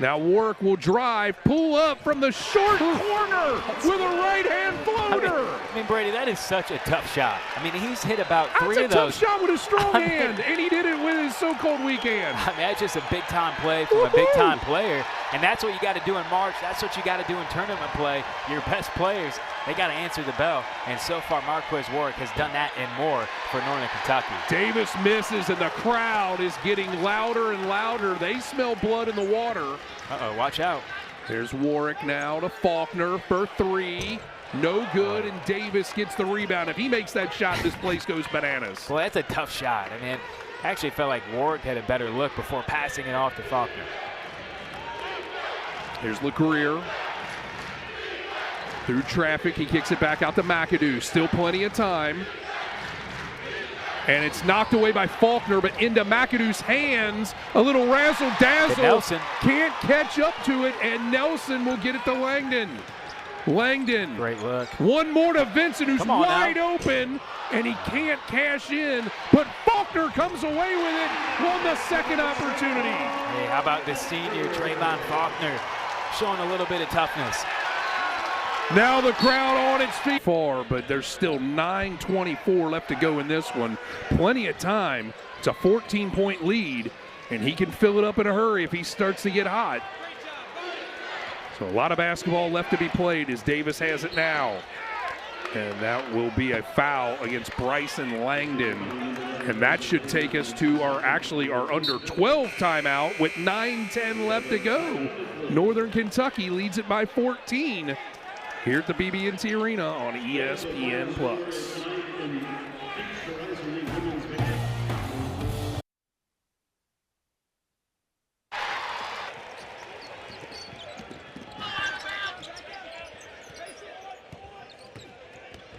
Now Warwick will drive, pull up from the short corner with a right-hand floater. I mean, Brady, that is such a tough shot. I mean, he's hit about three of those. That's a tough shot with a strong hand, and he did it with his so-called weak hand. I mean, that's just a big-time play from a big-time player, and that's what you got to do in March. That's what you got to do in tournament play. Your best players, they got to answer the bell, and so far Marquez Warwick has done that and more for Northern Kentucky. Davis misses, and the crowd is getting louder and louder. They smell blood in the water. Uh-oh, watch out. There's Warwick now to Faulkner for three. No good, and Davis gets the rebound. If he makes that shot, this place goes bananas. Well, that's a tough shot. I mean, I actually felt like Warwick had a better look before passing it off to Faulkner. Here's LeGrier. Through traffic, he kicks it back out to McAdoo. Still plenty of time. And it's knocked away by Faulkner, but into McAdoo's hands. A little razzle-dazzle. Nelson can't catch up to it, and Nelson will get it to Langdon. Langdon. Great look. One more to Vincent, who's wide open, and he can't cash in. But Faulkner comes away with it on the second opportunity. Hey, how about the senior, Trayvon Faulkner, showing a little bit of toughness. Now the crowd on its feet. Far, but there's still 9:24 left to go in this one. Plenty of time. It's a 14-point lead, and he can fill it up in a hurry if he starts to get hot. So a lot of basketball left to be played as Davis has it now. And that will be a foul against Bryson Langdon. And that should take us to our under 12 timeout with 9:10 left to go. Northern Kentucky leads it by 14. Here at the BB&T Arena on ESPN+.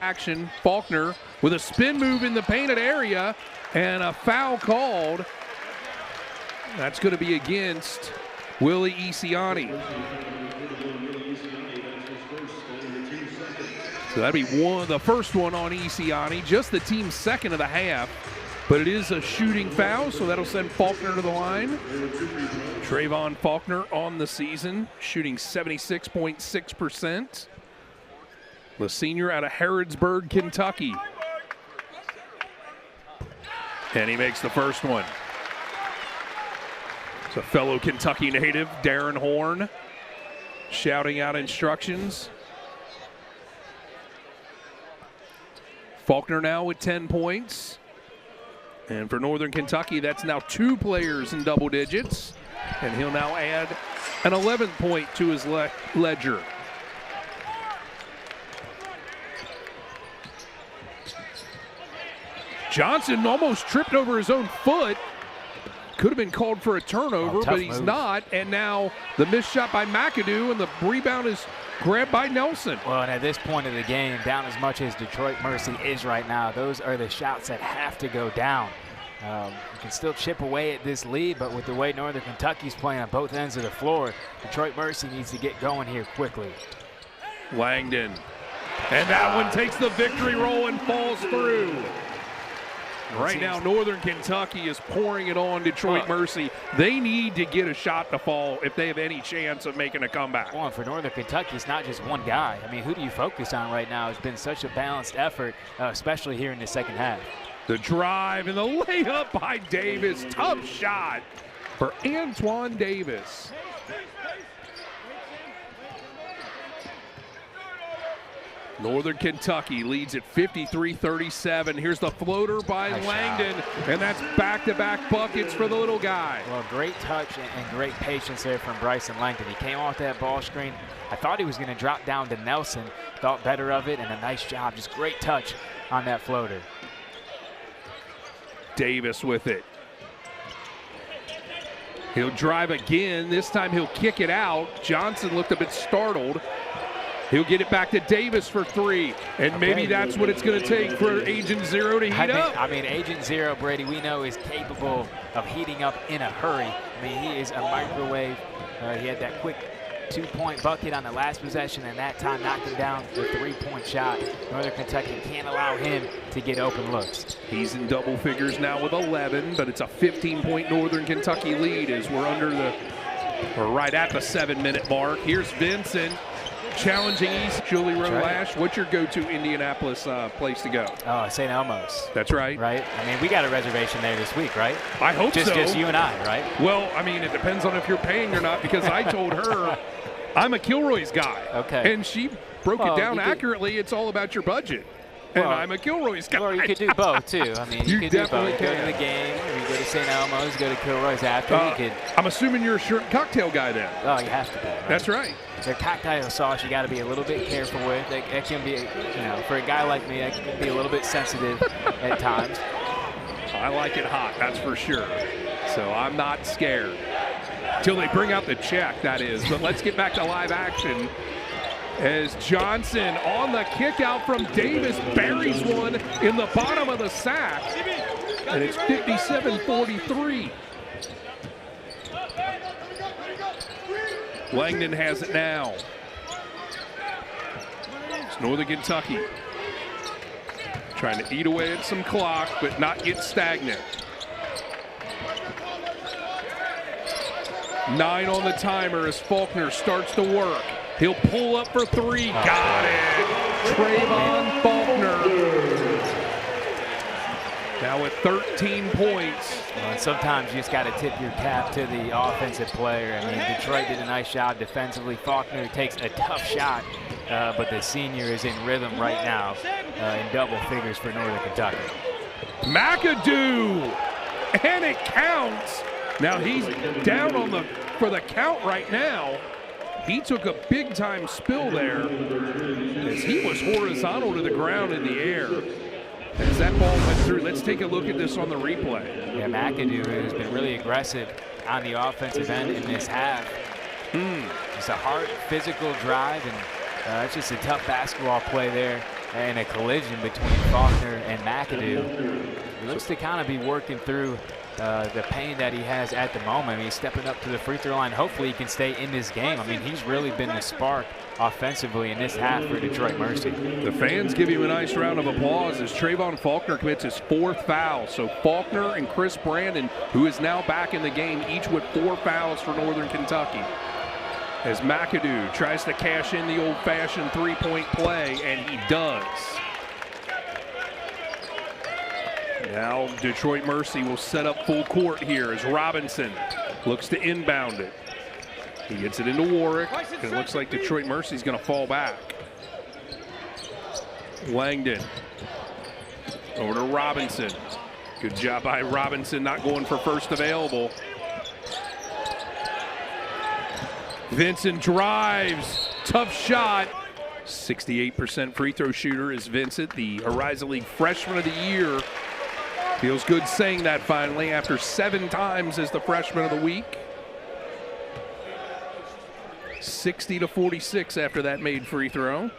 Action, Faulkner with a spin move in the painted area and a foul called. That's going to be against Willie Isiani. So that'd be the first one on Isiani, just the team's second of the half. But it is a shooting foul, so that'll send Faulkner to the line. Trayvon Faulkner on the season, shooting 76.6%. The senior out of Harrodsburg, Kentucky. And he makes the first one. It's a fellow Kentucky native, Darren Horn, shouting out instructions. Faulkner now with 10 points. And for Northern Kentucky, that's now 2 players in double digits. And he'll now add an 11th point to his ledger. Johnson almost tripped over his own foot. Could have been called for a turnover, but he's not. And now the missed shot by McAdoo, and the rebound is grabbed by Nelson. Well, and at this point of the game, down as much as Detroit Mercy is right now, those are the shots that have to go down. You can still chip away at this lead, but with the way Northern Kentucky's playing on both ends of the floor, Detroit Mercy needs to get going here quickly. Langdon. And that one takes the victory roll and falls through. Right now, Northern Kentucky is pouring it on Detroit Mercy. They need to get a shot to fall if they have any chance of making a comeback. Well, for Northern Kentucky, it's not just one guy. I mean, who do you focus on right now? It's been such a balanced effort, especially here in the second half. The drive and the layup by Davis. Tough shot for Antoine Davis. Northern Kentucky leads at 53-37. Here's the floater by Langdon, and that's back-to-back buckets for the little guy. Well, great touch and great patience there from Bryson Langdon. He came off that ball screen. I thought he was going to drop down to Nelson. Thought better of it, and a nice job. Just great touch on that floater. Davis with it. He'll drive again. This time he'll kick it out. Johnson looked a bit startled. He'll get it back to Davis for three, and maybe that's what it's going to take for Agent Zero to heat up. I mean, Agent Zero, Brady, we know is capable of heating up in a hurry. I mean, he is a microwave. He had that quick two-point bucket on the last possession, and that time knocked him down the three-point shot. Northern Kentucky can't allow him to get open looks. He's in double figures now with 11, but it's a 15-point Northern Kentucky lead as we're right at the 7-minute mark. Here's Vincent. Challenging East, Julie Rowe-Lash. What's your go-to Indianapolis place to go? Oh, St. Elmo's. That's right. Right? I mean, we got a reservation there this week, right? I hope so. Just you and I, right? Well, I mean, it depends on if you're paying or not, because I told her I'm a Kilroy's guy. Okay. And she broke it down accurately. It's all about your budget. And I'm a Kilroy's guy. Or you could do both, too. I mean, you could do both. Can. Go to the game, or you go to St. Elmo's, go to Kilroy's after. I'm assuming you're a shrimp cocktail guy then. Oh, you have to be. Right? That's right. The cocktail sauce you got to be a little bit careful with. It can be, for a guy like me, that can be a little bit sensitive at times. I like it hot, that's for sure. So I'm not scared. Till they bring out the check, that is. But let's get back to live action. As Johnson on the kick out from Davis buries one in the bottom of the sack. And it's 57-43. Langdon has it now. It's Northern Kentucky trying to eat away at some clock, but not get stagnant. 9 on the timer as Faulkner starts to work. He'll pull up for three. Got it. Trayvon Faulkner. Now with 13 points. Well, sometimes you just got to tip your cap to the offensive player. I mean, Detroit did a nice job defensively. Faulkner takes a tough shot, but the senior is in rhythm right now in double figures for Northern Kentucky. McAdoo, and it counts. Now he's down for the count right now. He took a big-time spill there as he was horizontal to the ground in the air. As that ball went through, let's take a look at this on the replay. Yeah, McAdoo has been really aggressive on the offensive end in this half. It's a hard physical drive, and it's just a tough basketball play there, and a collision between Faulkner and McAdoo. He looks to kind of be working through the pain that he has at the moment. I mean, he's stepping up to the free throw line. Hopefully he can stay in this game. I mean, he's really been the spark offensively in this half for Detroit Mercy. The fans give him a nice round of applause as Trayvon Faulkner commits his 4th foul. So Faulkner and Chris Brandon, who is now back in the game, each with 4 fouls for Northern Kentucky. As McAdoo tries to cash in the old-fashioned three-point play, and he does. Now Detroit Mercy will set up full court here as Robinson looks to inbound it. He gets it into Warwick, and it looks like Detroit Mercy's going to fall back. Langdon over to Robinson. Good job by Robinson, not going for first available. Vincent drives, tough shot. 68% free throw shooter is Vincent, the Horizon League Freshman of the Year. Feels good saying that finally after 7 times as the Freshman of the Week. 60-46 after that made free throw.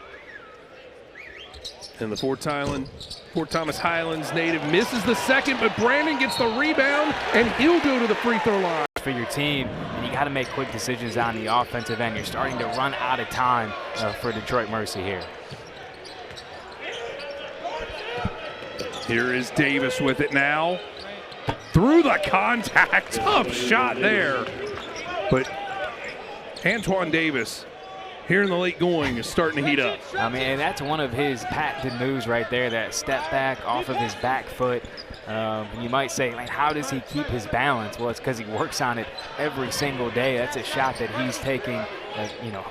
And the Fort Thomas Highlands native misses the second, but Brandon gets the rebound, and he'll go to the free throw line. For your team, and you got to make quick decisions on the offensive end. You're starting to run out of time for Detroit Mercy here. Here is Davis with it now. Through the contact, tough shot there. But Antoine Davis, here in the late going, is starting to heat up. I mean, and that's one of his patented moves right there, that step back off of his back foot. You might say, like, how does he keep his balance? Well, it's because he works on it every single day. That's a shot that he's taking, you know,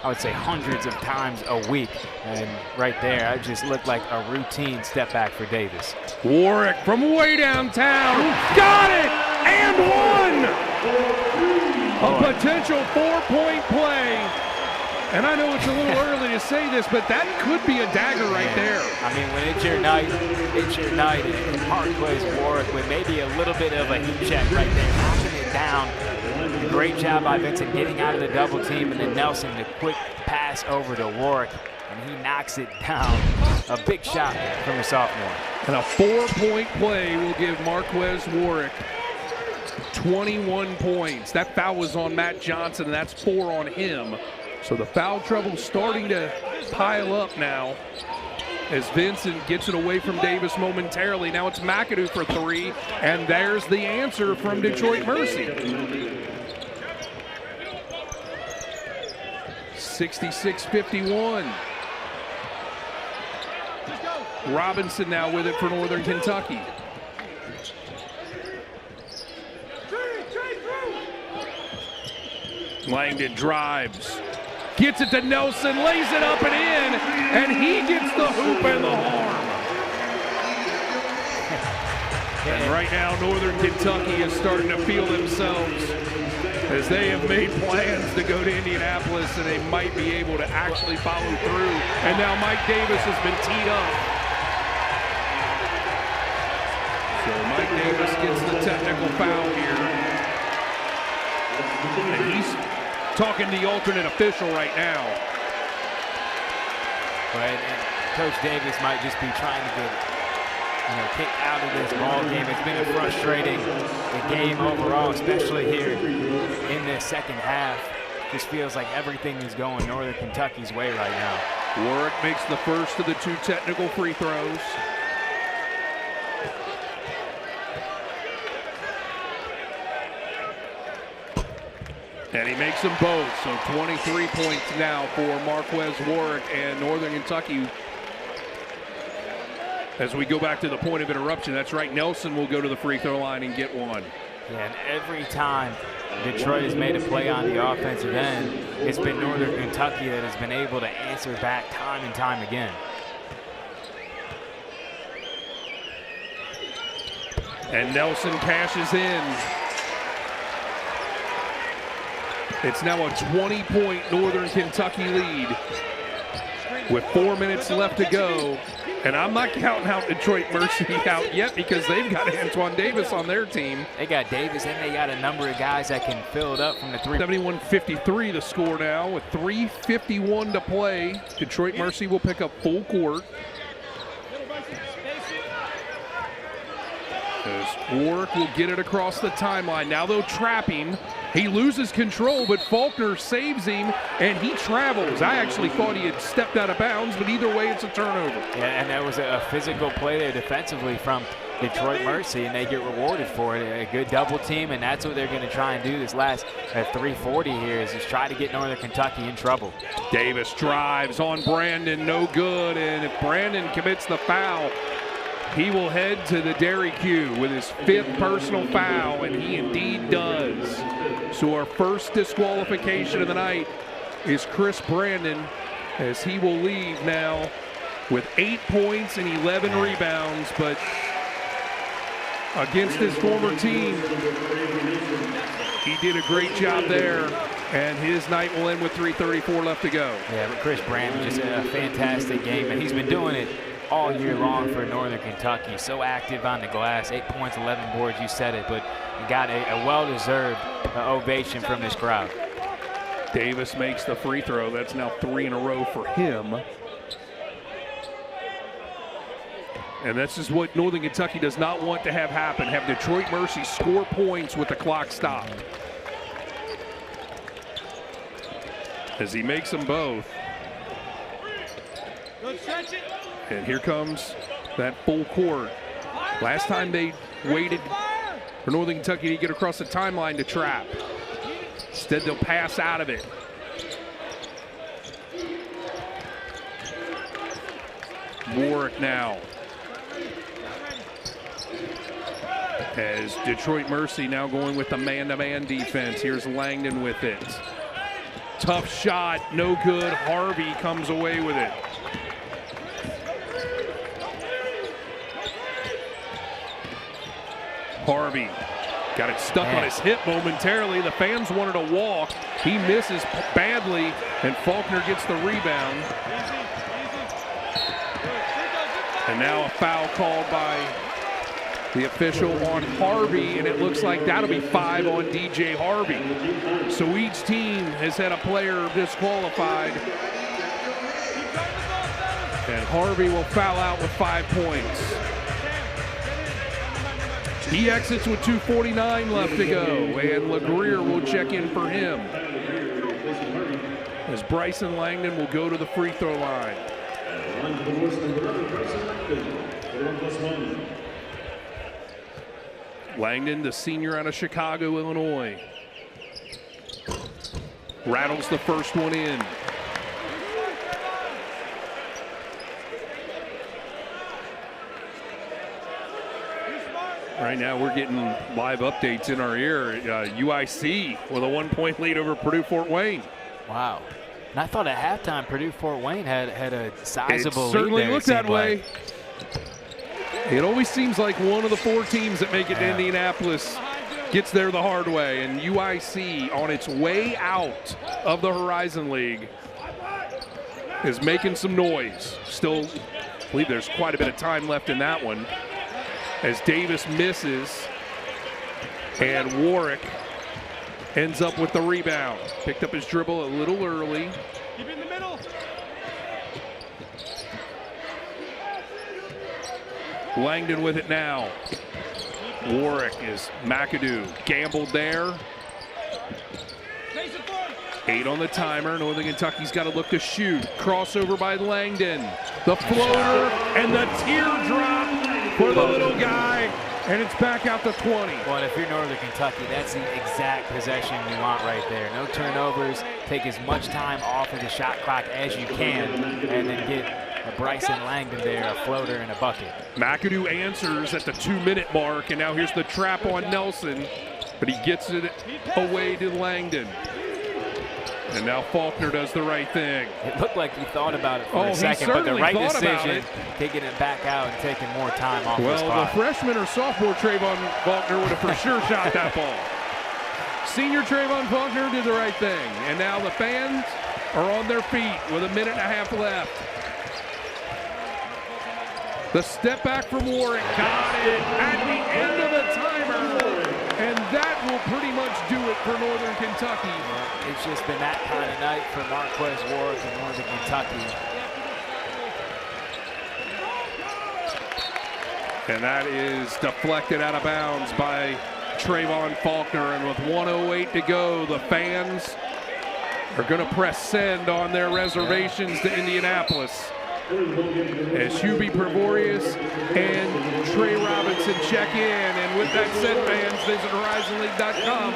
I would say hundreds of times a week. And right there, it just looked like a routine step back for Davis. Warwick from way downtown, got it, and one! A potential 4-point play. And I know it's a little early to say this, but that could be a dagger right there. I mean, when it's your night, it's your night. And Marquez Warwick with maybe a little bit of a heat check right there, knocking it down. Great job by Vincent getting out of the double team, and then Nelson, the quick pass over to Warwick, and he knocks it down. A big shot from the sophomore. And a 4-point play will give Marquez Warwick 21 points. That foul was on Matt Johnson, and that's 4 on him. So the foul trouble starting to pile up now as Vincent gets it away from Davis momentarily. Now it's McAdoo for 3, and there's the answer from Detroit Mercy. 66-51. Robinson now with it for Northern Kentucky. Langdon drives. Gets it to Nelson, lays it up and in, and he gets the hoop and the harm. And right now, Northern Kentucky is starting to feel themselves as they have made plans to go to Indianapolis, and they might be able to actually follow through. And now Mike Davis has been teed up. So Mike Davis gets the technical foul here. And he's talking to the alternate official right now. Right, and Coach Davis might just be trying to get, you know, kicked out of this ball game. It's been a frustrating game overall, especially here in this second half. Just feels like everything is going Northern Kentucky's way right now. Warwick makes the first of the 2 technical free throws. And he makes them both, so 23 points now for Marquez Warwick and Northern Kentucky. As we go back to the point of interruption, that's right, Nelson will go to the free throw line and get one. Yeah, and every time Detroit has made a play on the offensive end, it's been Northern Kentucky that has been able to answer back time and time again. And Nelson cashes in. It's now a 20-point Northern Kentucky lead with 4 minutes left to go. And I'm not counting out Detroit Mercy out yet because they've got Antoine Davis on their team. They got Davis, and they got a number of guys that can fill it up from the 3. 71-53 the score now with 3:51 to play. Detroit Mercy will pick up full court. As Warwick will get it across the timeline. Now they'll trap him. He loses control, but Faulkner saves him, and he travels. I actually thought he had stepped out of bounds, but either way, it's a turnover. Yeah, and that was a physical play there defensively from Detroit Mercy, and they get rewarded for it. A good double team, and that's what they're going to try and do this last 3:40 here, is just try to get Northern Kentucky in trouble. Davis drives on Brandon, no good, and if Brandon commits the foul, he will head to the Dairy Q with his 5th personal foul, and he indeed does. So our first disqualification of the night is Chris Brandon, as he will leave now with 8 points and 11 rebounds, but against his former team, he did a great job there, and his night will end with 3:34 left to go. Yeah, but Chris Brandon, just a fantastic game, and he's been doing it all year long for Northern Kentucky. So active on the glass, 8 points, 11 boards, you said it, but he got a well-deserved ovation from this crowd. Davis makes the free throw. That's now 3 in a row for him. And this is what Northern Kentucky does not want to have happen, have Detroit Mercy score points with the clock stopped. As he makes them both. And here comes that full court. Last time they waited for Northern Kentucky to get across the timeline to trap. Instead, they'll pass out of it. Warwick now. As Detroit Mercy now going with the man-to-man defense. Here's Langdon with it. Tough shot, no good. Harvey comes away with it. Harvey got it stuck on his hip momentarily. The fans wanted to walk. He misses badly, and Faulkner gets the rebound. And now a foul called by the official on Harvey, and it looks like that'll be 5 on DJ Harvey. So each team has had a player disqualified. And Harvey will foul out with 5 points. He exits with 2:49 left to go, and LeGrier will check in for him. As Bryson Langdon will go to the free throw line. Langdon, the senior out of Chicago, Illinois. Rattles the first one in. Right now we're getting live updates in our ear. UIC with a 1-point lead over Purdue-Fort Wayne. Wow. And I thought at halftime Purdue-Fort Wayne had a sizable lead. It certainly looked that way. Like. It always seems like one of the 4 teams that make it to Indianapolis gets there the hard way, and UIC on its way out of the Horizon League is making some noise. Still, I believe there's quite a bit of time left in that one. As Davis misses, and Warwick ends up with the rebound. Picked up his dribble a little early. Keep it in the middle. Langdon with it now. Warwick is McAdoo. Gambled there. 8 on the timer. Northern Kentucky's got to look to shoot. Crossover by Langdon. The floater and the teardrop for the little guy. And it's back out to 20. Well, and if you're Northern Kentucky, that's the exact possession you want right there. No turnovers. Take as much time off of the shot clock as you can, and then get a Bryson Langdon there, a floater and a bucket. McAdoo answers at the 2-minute mark, and now here's the trap on Nelson, but he gets it away to Langdon. And now Faulkner does the right thing. It looked like he thought about it for a second, but the right decision, taking it back out and taking more time off the spot. Well, the freshman or sophomore Trayvon Faulkner would have for sure shot that ball. Senior Trayvon Faulkner did the right thing, and now the fans are on their feet with 1.5 minutes left. The step back from Warwick, got it at the end of the timer, and that will pretty much do it for Northern Kentucky. Well, it's just been that kind of night for Marquez Warwick and Northern Kentucky. And that is deflected out of bounds by Trayvon Faulkner, and with 1:08 to go, the fans are going to press send on their reservations to Indianapolis. As Hubie Prevorius and Trey Robinson check in. And with that said, fans, visit HorizonLeague.com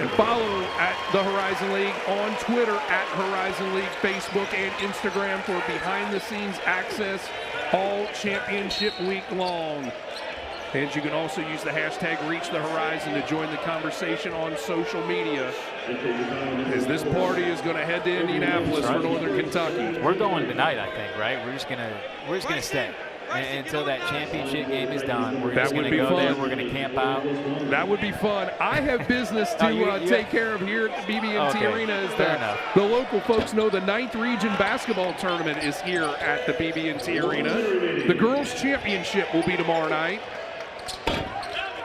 and follow at the Horizon League on Twitter at Horizon League, Facebook, and Instagram for behind-the-scenes access all championship week long. And you can also use the hashtag #ReachTheHorizon to join the conversation on social media, as this party is going to head to Indianapolis for Northern Kentucky. We're going tonight, I think, right? We're just gonna stay until that championship game is done. We're just going to go there. We're going to camp out. That would be fun. I have business to take care of here at the BB&T Arena. As the local folks know, the 9th Region Basketball Tournament is here at the BB&T Arena. The girls' championship will be tomorrow night.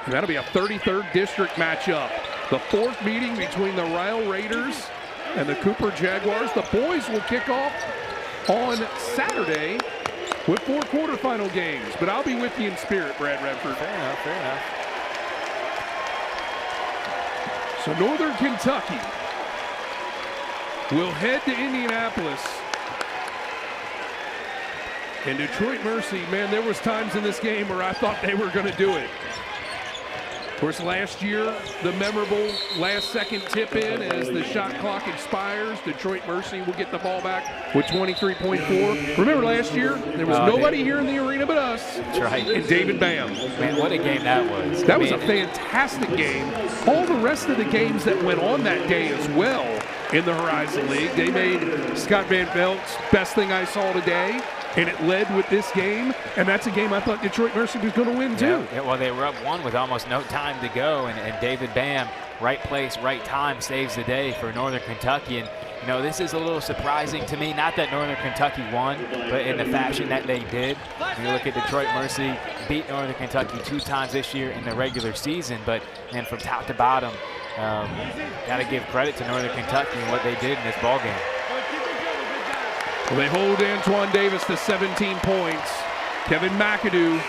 And that'll be a 33rd district matchup. The 4th meeting between the Ryle Raiders and the Cooper Jaguars. The boys will kick off on Saturday with 4 quarterfinal games. But I'll be with you in spirit, Brad Redford. Fair enough, fair enough. So Northern Kentucky will head to Indianapolis And Detroit Mercy, man, there was times in this game where I thought they were going to do it. Of course, last year, the memorable last-second tip-in as the shot clock expires. Detroit Mercy will get the ball back with 23.4. Remember last year? There was nobody here in the arena but us. That's right. And David Bam. Man, what a game that was. That was a fantastic game. All the rest of the games that went on that day as well in the Horizon League, they made Scott Van Velt's best thing I saw today. And it led with this game, and that's a game I thought Detroit Mercy was going to win too. Yeah, well, they were up one with almost no time to go, and David Bam, right place, right time, saves the day for Northern Kentucky. And you know, this is a little surprising to me. Not that Northern Kentucky won, but in the fashion that they did. You look at Detroit Mercy, beat Northern Kentucky 2 times this year in the regular season, but man, from top to bottom, got to give credit to Northern Kentucky and what they did in this ball game. Well, they hold Antoine Davis to 17 points. Kevin McAdoo